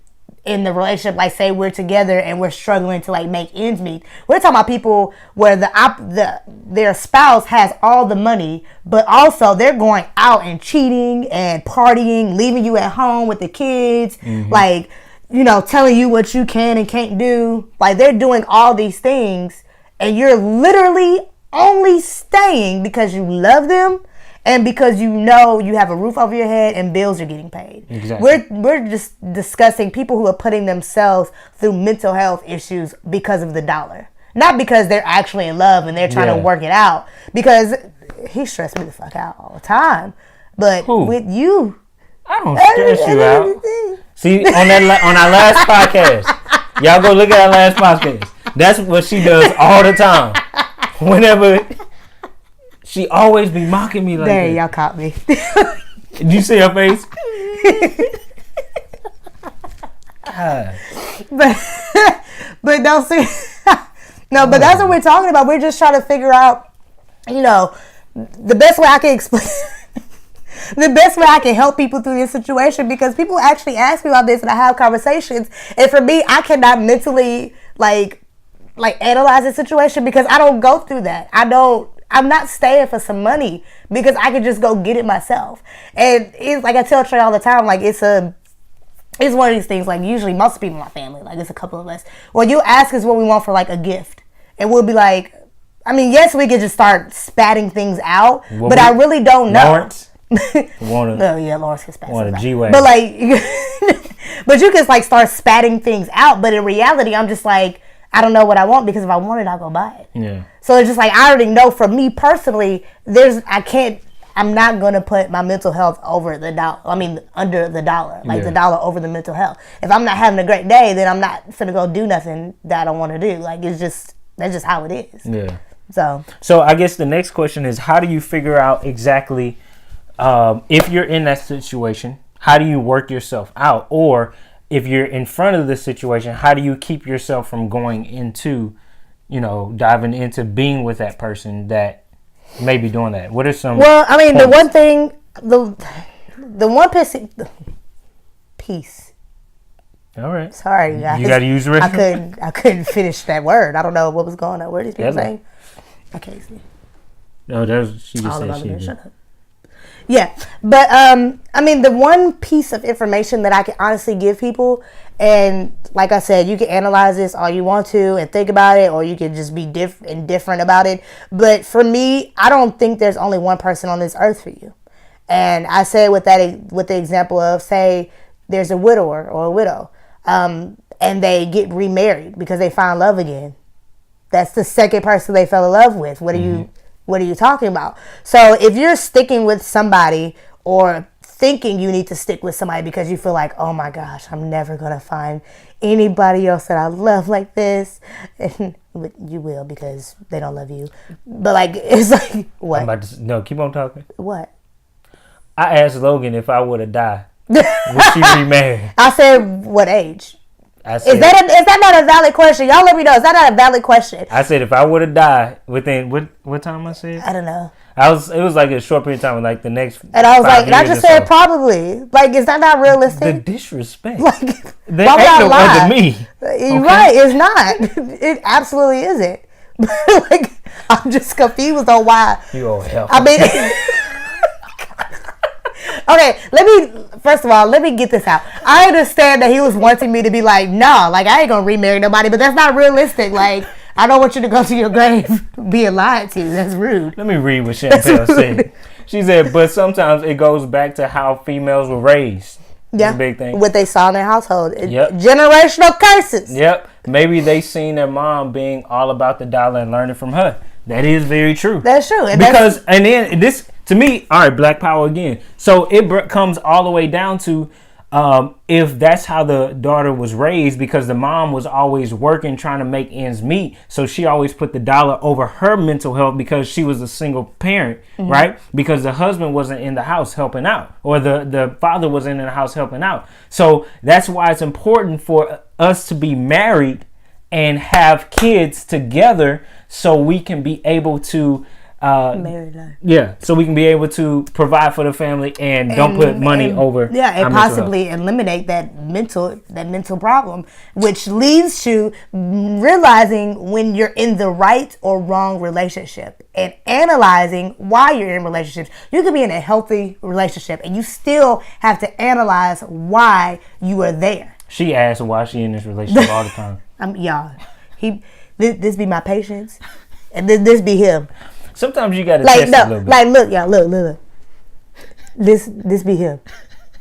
in the relationship, like say we're together and we're struggling to like make ends meet. We're talking about people where their spouse has all the money, but also they're going out and cheating and partying, leaving you at home with the kids, like, you know, telling you what you can and can't do. Like they're doing all these things and you're literally only staying because you love them and because you know you have a roof over your head and bills are getting paid. Exactly. We're just discussing people who are putting themselves through mental health issues because of the dollar. Not because they're actually in love and they're trying to work it out. Because he stressed me the fuck out all the time. But with you, I don't stress you out. See, on our last podcast, y'all go look at our last podcast. That's what she does all the time. Whenever she always be mocking me like that. Y'all caught me. Did you see her face? But no, see, no, but that's what we're talking about. We're just trying to figure out, you know, the best way I can explain. The best way I can help people through this situation, because people actually ask me about this and I have conversations, and for me, I cannot mentally like analyze the situation because I don't go through that. I'm not staying for some money because I can just go get it myself. And it's like I tell Trey all the time, like it's one of these things, like usually most people in my family, like it's a couple of us, well, you ask us what we want for like a gift and we'll be like, I mean, yes, we could just start spatting things out, but I really don't know. Lawrence? Lawrence can spat want a G-Wagon. But like, but you can like start spatting things out, but in reality, I'm just like, I don't know what I want because if I want it, I'll go buy it. Yeah. So it's just like, I already know for me personally, I'm not going to put my mental health over the dollar. I mean, under the dollar, like the dollar over the mental health. If I'm not having a great day, then I'm not finna go do nothing that I don't want to do. Like that's just how it is. Yeah. So I guess the next question is, how do you figure out exactly, if you're in that situation, how do you work yourself out? Or if you're in front of the situation, how do you keep yourself from going into, you know, diving into being with that person that may be doing that? What are some points? The one thing, the one piece. All right. Sorry, guys. You got to use the restroom? I couldn't finish that word. I don't know what was going on. What are these people saying? I can't see. No, she just said she did. Shut up. Yeah, but I mean, the one piece of information that I can honestly give people, and like I said, you can analyze this all you want to and think about it, or you can just be indifferent about it. But for me, I don't think there's only one person on this earth for you. And I say with the example of, say, there's a widower or a widow, and they get remarried because they find love again. That's the second person they fell in love with. What are you talking about? So if you're sticking with somebody or thinking you need to stick with somebody because you feel like, oh my gosh, I'm never going to find anybody else that I love like this. And you will, because they don't love you. But like, it's like, what? I'm about to, no, keep on talking. What? I asked Logan if I would have died. Would she remarry? I said, what age? I said, is that not a valid question? Y'all let me know. Is that not a valid question? I said if I would have died within what time I said? I don't know. It was like a short period of time, like the next. And I was like, and I just said probably. Like, is that not realistic? The disrespect. Like, there ain't no other me. You're right. It's not. It absolutely isn't. Like, I'm just confused on why. You old hell. I mean. Okay, first of all, let me get this out. I understand that he was wanting me to be like, nah, like, I ain't gonna remarry nobody, but that's not realistic. Like, I don't want you to go to your grave being lied to. That's rude. Let me read what Chantel said. She said, but sometimes it goes back to how females were raised. Yeah, a big thing. What they saw in their household. Yep. Generational curses. Yep. Maybe they seen their mom being all about the dollar and learning from her. That is very true. That's true. And then this, to me, all right, Black Power again. So it comes all the way down to if that's how the daughter was raised, because the mom was always working, trying to make ends meet. So she always put the dollar over her mental health because she was a single parent, right? Because the husband wasn't in the house helping out, or the father wasn't in the house helping out. So that's why it's important for us to be married and have kids together, so we can be able to married life. Yeah, so we can be able to provide for the family and don't put money over. And possibly eliminate that mental problem, which leads to realizing when you're in the right or wrong relationship and analyzing why you're in relationships. You could be in a healthy relationship and you still have to analyze why you are there. She asks why she in this relationship all the time. This be my patience, and this be him. Sometimes you gotta test a little bit. Like, look, y'all, look. This be him.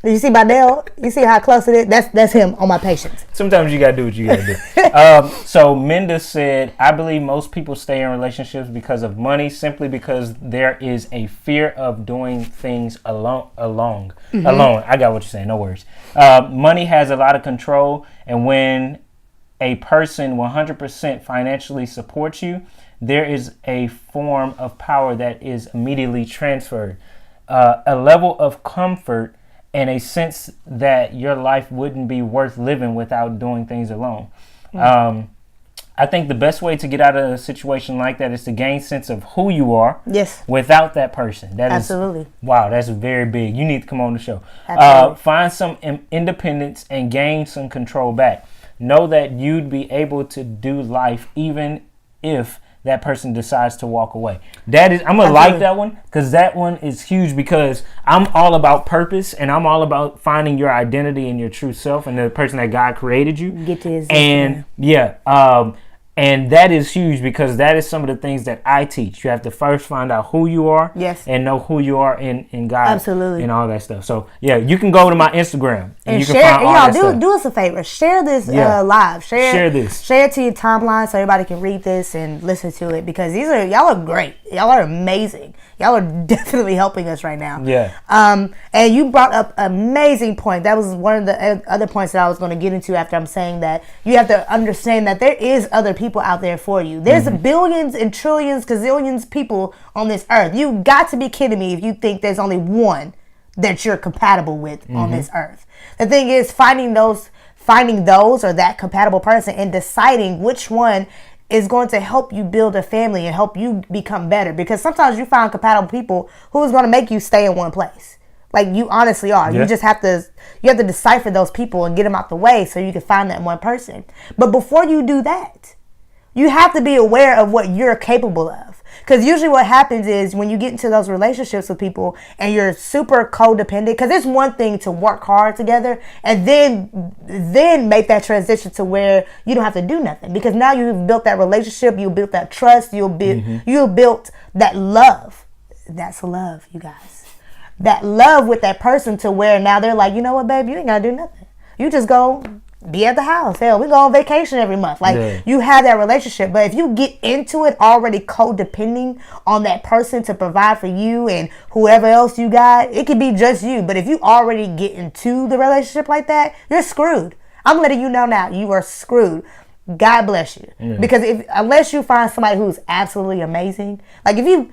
You see my nail? You see how close it is? That's him on my patience. Sometimes you gotta do what you gotta do. So Minda said, I believe most people stay in relationships because of money, simply because there is a fear of doing things alone. Alone. I got what you're saying. No worries. Money has a lot of control, and when a person 100% financially supports you, there is a form of power that is immediately transferred, a level of comfort and a sense that your life wouldn't be worth living without doing things alone. I think the best way to get out of a situation like that is to gain sense of who you are. Yes. Without that person. That Absolutely. Is, wow, that's very big. You need to come on the show. Find some independence and gain some control back. Know that you'd be able to do life even if that person decides to walk away. I'm gonna like that one, because that one is huge, because I'm all about purpose and I'm all about finding your identity and your true self and the person that God created you. Get to his and and that is huge, because that is some of the things that I teach. You have to first find out who you are, and know who you are in God, absolutely, and all that stuff. So yeah, you can go to my Instagram and you can share, find all that stuff. Do us a favor, share this live, share it to your timeline so everybody can read this and listen to it, because y'all are great, y'all are amazing, y'all are definitely helping us right now. And you brought up an amazing point. That was one of the other points that I was going to get into after I'm saying that you have to understand that there is other people out there for you. There's billions and trillions, gazillions people on this earth. You got to be kidding me if you think there's only one that you're compatible with on this earth. The thing is finding those or that compatible person and deciding which one is going to help you build a family and help you become better. Because sometimes you find compatible people who's going to make you stay in one place. Like, you honestly are. Yeah. You just have to decipher those people and get them out the way so you can find that one person. But before you do that, you have to be aware of what you're capable of. Because usually what happens is when you get into those relationships with people and you're super codependent, because it's one thing to work hard together and then make that transition to where you don't have to do nothing. Because now you've built that relationship, you built that trust, you built that love. That's love, you guys. That love with that person to where now they're like, you know what, babe, you ain't got to do nothing. You just go be at the house. Hell, we go on vacation every month. Like, you have that relationship. But if you get into it already codepending on that person to provide for you and whoever else you got, it could be just you. But if you already get into the relationship like that, you're screwed. I'm letting you know now, you are screwed. God bless you. Yeah. Because unless you find somebody who's absolutely amazing, like if you,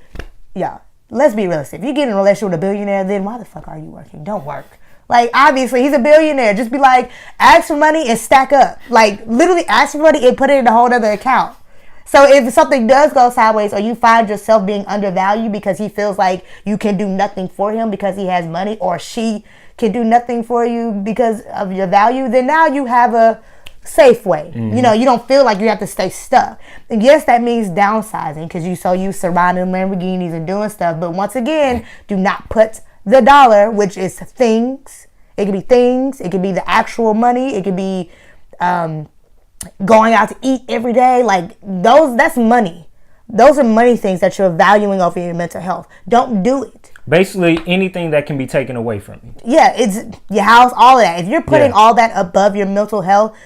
let's be realistic. If you get in a relationship with a billionaire, then why the fuck are you working? Don't work. Like, obviously, he's a billionaire. Just be like, ask for money and stack up. Like, literally ask for money and put it in a whole other account. So if something does go sideways or you find yourself being undervalued because he feels like you can do nothing for him because he has money, or she can do nothing for you because of your value, then now you have a safe way. Mm-hmm. You know, you don't feel like you have to stay stuck. And yes, that means downsizing because you so used to riding Lamborghinis and doing stuff. But once again, do not put the dollar, which is things. It could be things. It could be the actual money. It could be going out to eat every day. Like that's money. Those are money things that you're valuing over your mental health. Don't do it. Basically, anything that can be taken away from you. Yeah, it's your house, all of that. If you're putting all that above your mental health,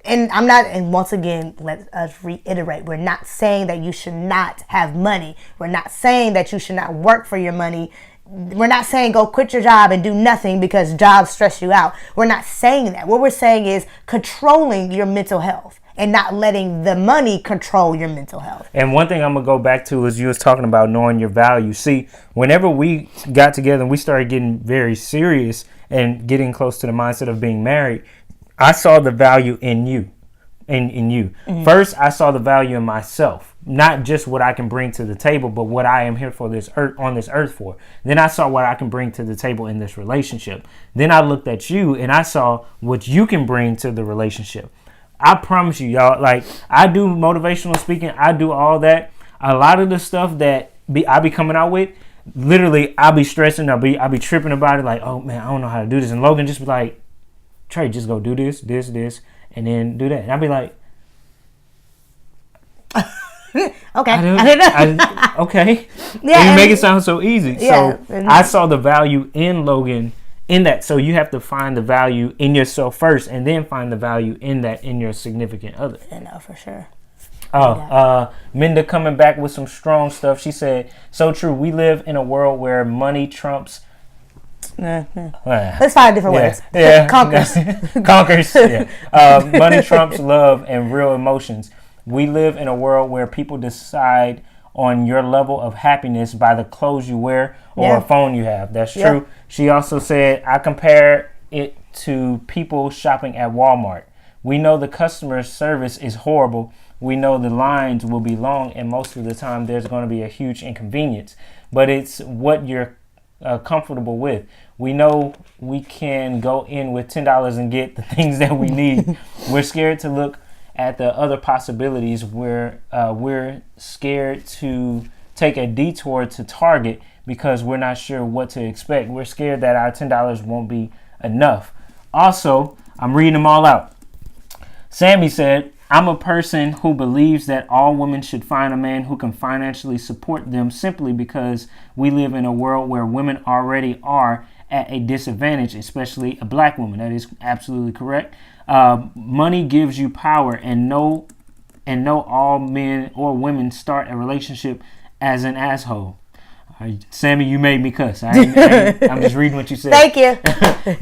and once again, let us reiterate, we're not saying that you should not have money. We're not saying that you should not work for your money. We're not saying go quit your job and do nothing because jobs stress you out. We're not saying that. What we're saying is controlling your mental health and not letting the money control your mental health. And one thing I'm going to go back to is you was talking about knowing your value. See, whenever we got together and we started getting very serious and getting close to the mindset of being married, I saw the value in you. In you. Mm-hmm. First, I saw the value in myself. Not just what I can bring to the table, but what I am here for this earth, on this earth for. Then I saw what I can bring to the table in this relationship. Then I looked at you and I saw what you can bring to the relationship. I promise you, y'all, like I do motivational speaking. I do all that. A lot of the stuff that I be coming out with, literally, I'll be stressing. I'll be tripping about it. Like, oh man, I don't know how to do this. And Logan just be like, Trey, just go do this, and then do that. And I'll be like, okay. Okay. Yeah, and you make it sound so easy. Yeah, so I saw the value in Logan in that. So you have to find the value in yourself first and then find the value in that in your significant other. I know, for sure. Minda coming back with some strong stuff. She said, so true. We live in a world where money trumps. Let's find different ways. Yeah. Conquers. Yeah. Money trumps love and real emotions. We live in a world where people decide on your level of happiness by the clothes you wear or a phone you have. That's true. Yeah. She also said, I compare it to people shopping at Walmart. We know the customer service is horrible. We know the lines will be long, and most of the time there's going to be a huge inconvenience. But it's what you're comfortable with. We know we can go in with $10 and get the things that we need. We're scared to look at the other possibilities. We're scared to take a detour to Target because we're not sure what to expect. We're scared that our $10 won't be enough. Also, I'm reading them all out. Sammy said, I'm a person who believes that all women should find a man who can financially support them simply because we live in a world where women already are at a disadvantage, especially a black woman. That is absolutely correct. Money gives you power, and no all men or women start a relationship as an asshole. Sammy, you made me cuss. I'm just reading what you said. Thank you.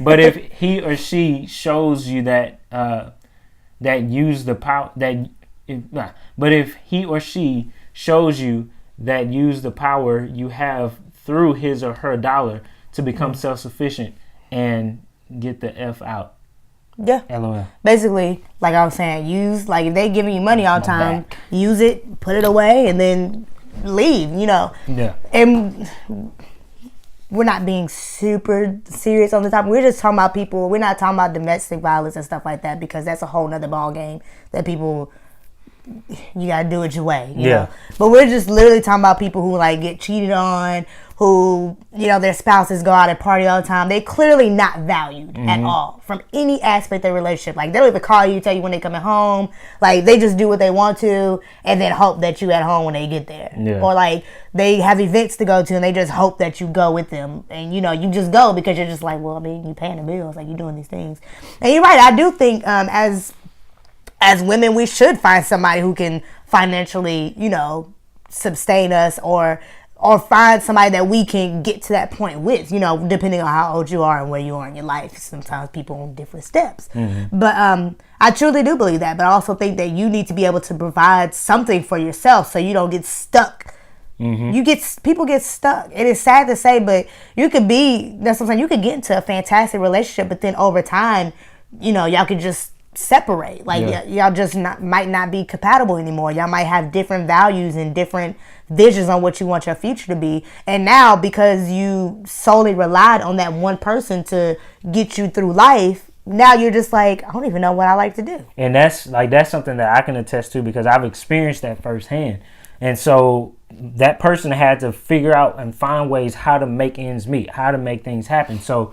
But if he or she shows you that use the power but if he or she shows you that use the power you have through his or her dollar to become self-sufficient and get the F out. Yeah. LOL. Basically, like I was saying, if they giving you money all the time, use it, put it away, and then leave, Yeah. And we're not being super serious on the topic. We're just talking about people. We're not talking about domestic violence and stuff like that because that's a whole nother ball game that people you gotta do it your way. You know? But we're just literally talking about people who like get cheated on, who, you know, their spouses go out and party all the time. They're clearly not valued at all from any aspect of their relationship. Like, they don't even call you, tell you when they're coming home. Like, they just do what they want to and then hope that you at home when they get there. Or like, they have events to go to and they just hope that you go with them. And, you know, you just go because you're just like, well, I mean, you paying the bills, like, you're doing these things. And you're right, I do think as women, we should find somebody who can financially, you know, sustain us, or find somebody that we can get to that point with, you know, depending on how old you are and where you are in your life. Sometimes people on different steps. But I truly do believe that. But I also think that you need to be able to provide something for yourself so you don't get stuck. People get stuck. It is sad to say, but you could that's what I'm saying, you could get into a fantastic relationship, but then over time, you know, y'all could just separate. Like, y'all just might not be compatible anymore. Y'all might have different values and different visions on what you want your future to be. And now, because you solely relied on that one person to get you through life, now you're just like, I don't even know what I like to do. And that's something that I can attest to, because I've experienced that firsthand. And so that person had to figure out and find ways how to make ends meet, how to make things happen. So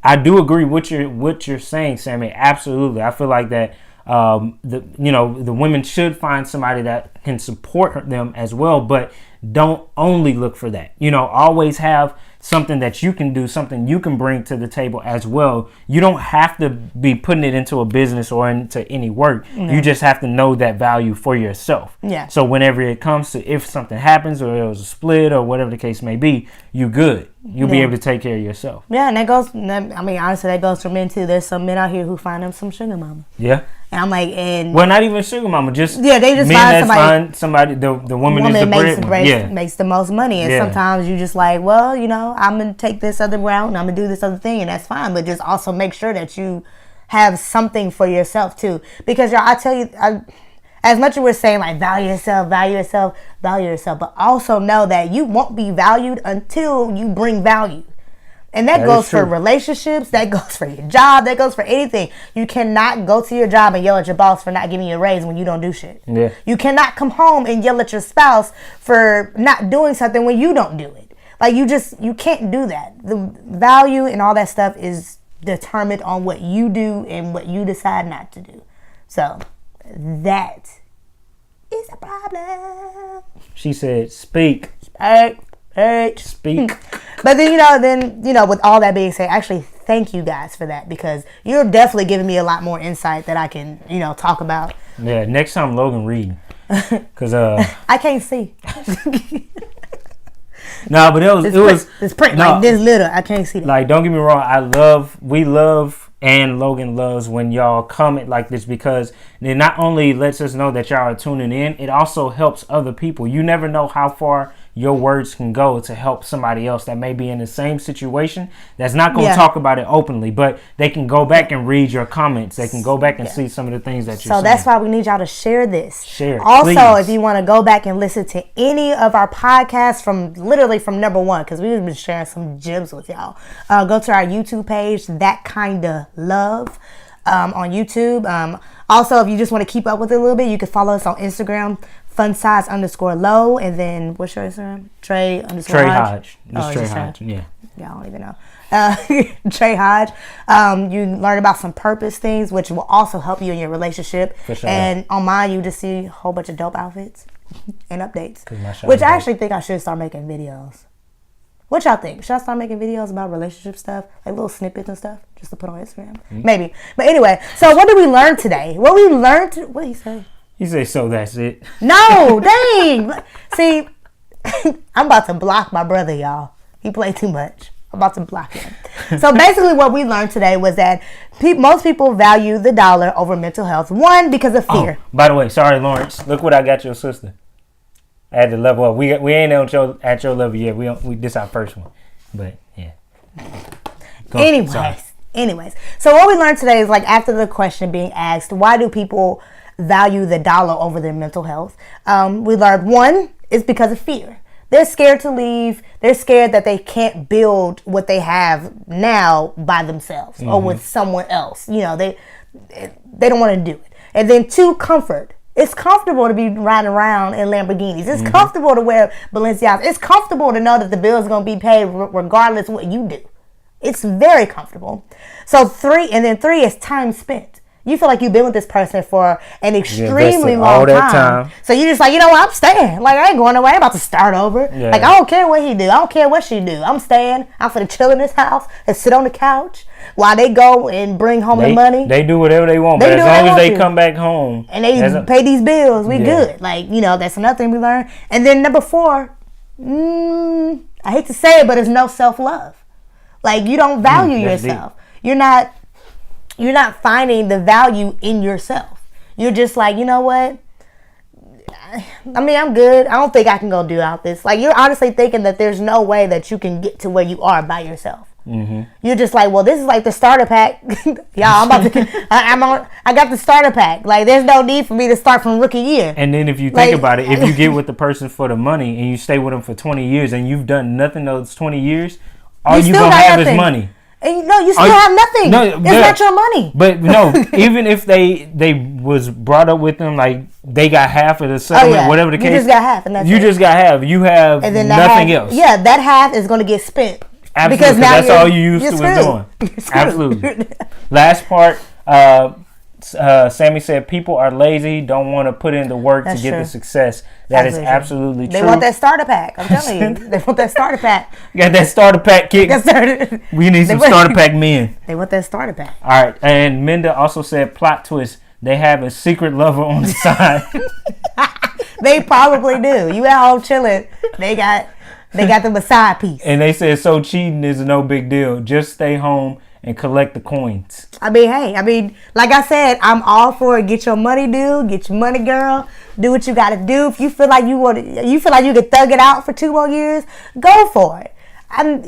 I do agree with what you're saying, Sammy. Absolutely. I feel like that the women should find somebody that can support them as well, but don't only look for that. You know, always have something that you can do, something you can bring to the table as well. You don't have to be putting it into a business or into any work. You just have to know that value for yourself. So whenever it comes to, if something happens or there was a split or whatever the case may be, you good. You'll be able to take care of yourself. Yeah, and that goes, I mean, honestly, that goes for men too. There's some men out here who find them some sugar mama. Yeah. And I'm like, well, not even sugar mama, just they just find somebody. The woman is the bread makes the most money, and sometimes you just like, well, you know, I'm gonna take this other route and I'm gonna do this other thing, and that's fine. But just also make sure that you have something for yourself too, because y'all, I tell you, as much as we're saying like value yourself, but also know that you won't be valued until you bring value. And that goes for relationships, that goes for your job, that goes for anything. You cannot go to your job and yell at your boss for not giving you a raise when you don't do shit. You cannot come home and yell at your spouse for not doing something when you don't do it. Like, you can't do that. The value and all that stuff is determined on what you do and what you decide not to do. So that is a problem. She said, speak. Speak. But then, with all that being said, actually, thank you guys for that, because you're definitely giving me a lot more insight that I can, talk about. Yeah, next time Logan reading. Because I can't see. No, but it was it's print like this little. I can't see that. Like, don't get me wrong, we love and Logan loves when y'all comment like this, because it not only lets us know that y'all are tuning in, it also helps other people. You never know how far your words can go to help somebody else that may be in the same situation that's not going to talk about it openly, but they can go back and read your comments. They can go back and see some of the things that you're saying. So that's why we need y'all to share this. Share it, also, please. If you want to go back and listen to any of our podcasts from number one, because we've been sharing some gems with y'all, go to our YouTube page, That Kinda Love, on YouTube. Also, if you just want to keep up with it a little bit, you can follow us on Instagram, funsize_low, and then what's your Instagram? Trey Hodge. Trey Hodge. Yeah, I don't even know. Trey Hodge. You learn about some purpose things, which will also help you in your relationship. For sure. And on mine, you just see a whole bunch of dope outfits and updates. Which I actually think I should start making videos. What y'all think? Should I start making videos about relationship stuff, like little snippets and stuff, just to put on Instagram? Maybe. But anyway, so what did we learn today? What did he say? He said, so that's it. No, dang. See, I'm about to block my brother, y'all. He played too much. I'm about to block him. So basically what we learned today was that most people value the dollar over mental health. One, because of fear. Oh, by the way, sorry, Lawrence. Look what I got your sister. I had to level up. We ain't at your level yet. We this our first one. But, yeah. Anyways. So what we learned today is, like, after the question being asked, why do people value the dollar over their mental health? We learned, one, is because of fear. They're scared to leave. They're scared that they can't build what they have now by themselves or with someone else. They don't want to do it. And then two, comfort. It's comfortable to be riding around in Lamborghinis. It's comfortable to wear Balenciagas. It's comfortable to know that the bill's going to be paid regardless of what you do. It's very comfortable. So 3 is time spent. You feel like you've been with this person for an extremely long time. So you're just like, you know what, I'm staying. Like, I ain't going away. I'm about to start over. Yeah. Like, I don't care what he do. I don't care what she do. I'm staying. I'm finna chill in this house and sit on the couch while they go and bring home the money. They do whatever they want. But as long as they come back home. And they pay these bills, we good. Like, that's another thing we learned. And then number 4, I hate to say it, but it's no self-love. Like, you don't value yourself. Deep. You're not finding the value in yourself. You're just like, you know what? I mean, I'm good. I don't think I can go do out this. Like, you're honestly thinking that there's no way that you can get to where you are by yourself. Mm-hmm. You're just like, well, this is like the starter pack. Y'all, I got the starter pack. Like, there's no need for me to start from rookie year. And then if you think about it, if you get with the person for the money and you stay with them for 20 years and you've done nothing those 20 years, all you gonna have is money. And you still have nothing. No, it's not your money. But no, even if they was brought up with them, like they got half of the settlement, whatever the case. You just got half, and that's you just got half. You have and then nothing else. Yeah, that half is going to get spent. Absolutely, because now that's all you used to was doing. Absolutely. Last part. Sammy said people are lazy, don't want to put in the work to get the success. That is absolutely true. They want that starter pack. I'm telling you. They want that starter pack. You got that starter pack kick. We need some starter pack men. They want that starter pack. All right. And Minda also said plot twist. They have a secret lover on the side. They probably do. You at home chilling. They got them a side piece. And they said so cheating is no big deal. Just stay home and collect the coins. I mean, like I said, I'm all for it. Get your money, dude. Get your money, girl. Do what you got to do. If you feel like you can thug it out for 2 more years, go for it. I'm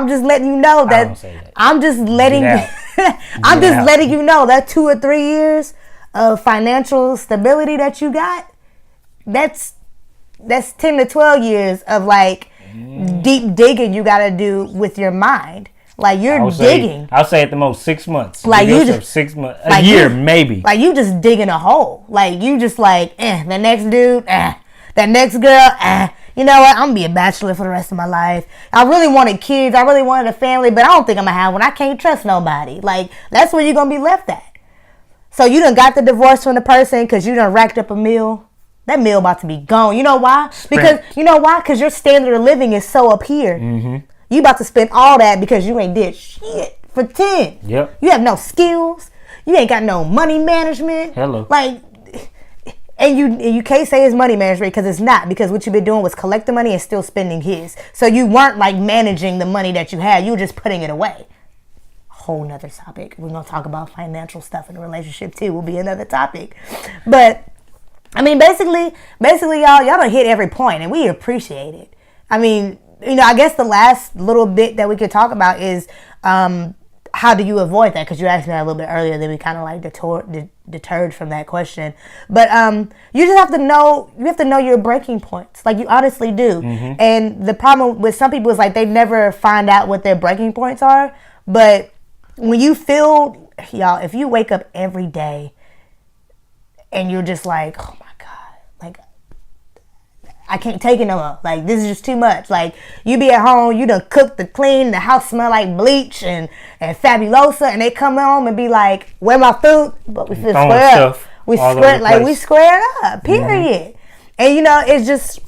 just letting you know that. I don't say that. I'm just letting you know that 2 or 3 years of financial stability that you got, that's 10 to 12 years of like deep digging you got to do with your mind. Like you're digging. I'll say at the most 6 months. Like you just 6 months, a year maybe. Like you just digging a hole. Like you just like, the next dude, that next girl, you know what? I'm gonna be a bachelor for the rest of my life. I really wanted kids. I really wanted a family, but I don't think I'm gonna have one. I can't trust nobody. Like that's where you're gonna be left at. So you done got the divorce from the person because you done racked up a meal. That meal about to be gone. You know why? Because your standard of living is so up here. Mm-hmm. You about to spend all that because you ain't did shit for 10. Yep. You have no skills. You ain't got no money management. Hello. Like, and you can't say it's money management because it's not. Because what you've been doing was collect the money and still spending his. So you weren't like managing the money that you had. You were just putting it away. Whole nother topic. We're gonna talk about financial stuff in a relationship too. Will be another topic. But I mean, basically, y'all done hit every point, and we appreciate it. I mean. I guess the last little bit that we could talk about is how do you avoid that? Because you asked me that a little bit earlier, then we kind of like deterred from that question. But you just have to know. You have to know your breaking points, like you honestly do. Mm-hmm. And the problem with some people is like they never find out what their breaking points are. But when you feel, y'all, if you wake up every day and you're just like, oh my God, like. I can't take it no more. Like, this is just too much. Like, you be at home, you done cook, the clean, the house smell like bleach and Fabulosa, and they come home and be like, where my food? But we feel square up. We squared up, period. Mm-hmm. And, it's just,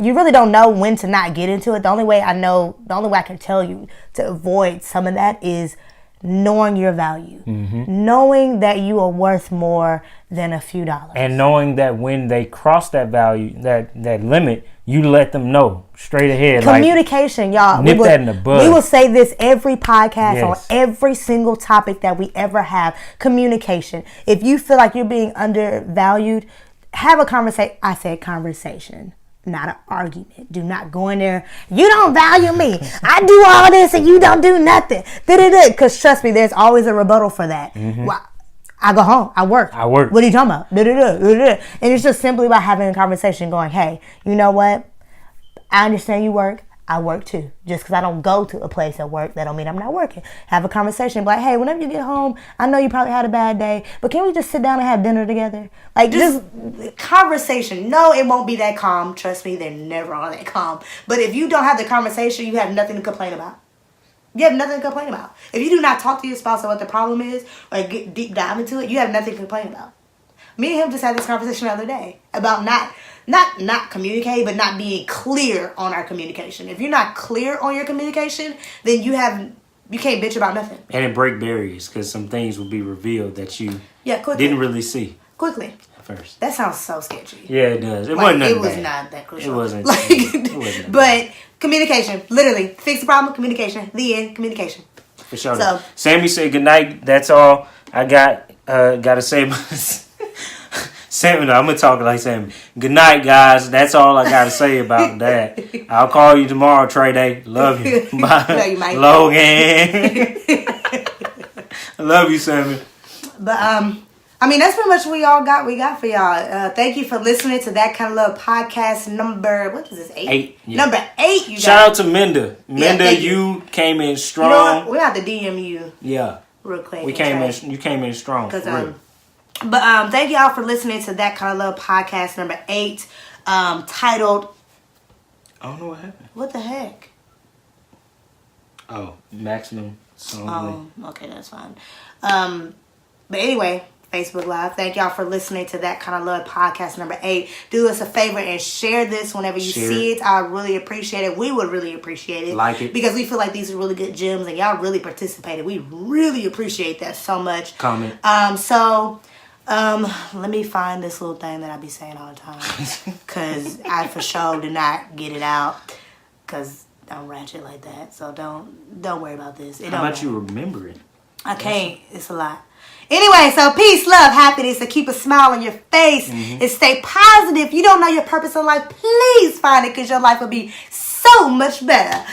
you really don't know when to not get into it. The only way I can tell you to avoid some of that is knowing your value, knowing that you are worth more than a few dollars, and knowing that when they cross that value, that limit, you let them know straight ahead. Communication, y'all. Nip that in the bud. We will say this every podcast on every single topic that we ever have. Communication. If you feel like you're being undervalued, have a conversation. I said conversation. Not an argument. Do not go in there. You don't value me. I do all this and you don't do nothing. Because trust me, there's always a rebuttal for that. Mm-hmm. Well, I go home. I work. What are you talking about? And it's just simply about having a conversation going, hey, you know what? I understand you work. I work too. Just because I don't go to a place at work, that don't mean I'm not working. Have a conversation. Like, hey, whenever you get home, I know you probably had a bad day, but can we just sit down and have dinner together? Like, just conversation. No, it won't be that calm. Trust me, they're never all that calm. But if you don't have the conversation, you have nothing to complain about. You have nothing to complain about. If you do not talk to your spouse about what the problem is or get deep dive into it, you have nothing to complain about. Me and him just had this conversation the other day about not communicating, but not being clear on our communication. If you're not clear on your communication, then you can't bitch about nothing. And it break barriers because some things will be revealed that you quickly. Didn't really see. Quickly. At first. That sounds so sketchy. Yeah, it does. It wasn't nothing It was bad. not that crucial. It wasn't. It wasn't but communication. Literally. Fix the problem, communication. The end, communication. For sure. So, Sammy said good night. That's all I got to say about Sammy. No, I'm going to talk like Sammy. Good night, guys. That's all I got to say about that. I'll call you tomorrow, Trey Day. Love you. Bye. Love you, Mike. Logan. I love you, Sammy. But, I mean, that's pretty much what we got for y'all. Thank you for listening to That Kind of Love podcast number, what is this, 8? Yeah. Number 8, you guys. Shout out to Minda. Minda, you came in strong. You know what? We have to DM you. Yeah. Real quick. You came in strong. But thank y'all for listening to That Kind of Love podcast number 8, titled. I don't know what happened. What the heck? Oh, maximum song. Oh, okay, that's fine. But anyway, Facebook Live. Thank y'all for listening to That Kind of Love podcast number 8. Do us a favor and share this whenever you see it. I really appreciate it. We would really appreciate it. Like it. Because we feel like these are really good gems and y'all really participated. We really appreciate that so much. Comment. Let me find this little thing that I be saying all the time. Because I for sure did not get it out. Because I'm ratchet like that. So don't worry about this. How about you remember it? I can't. It's a lot. Anyway, so peace, love, happiness, and keep a smile on your face and stay positive. If you don't know your purpose in life, please find it because your life will be so much better.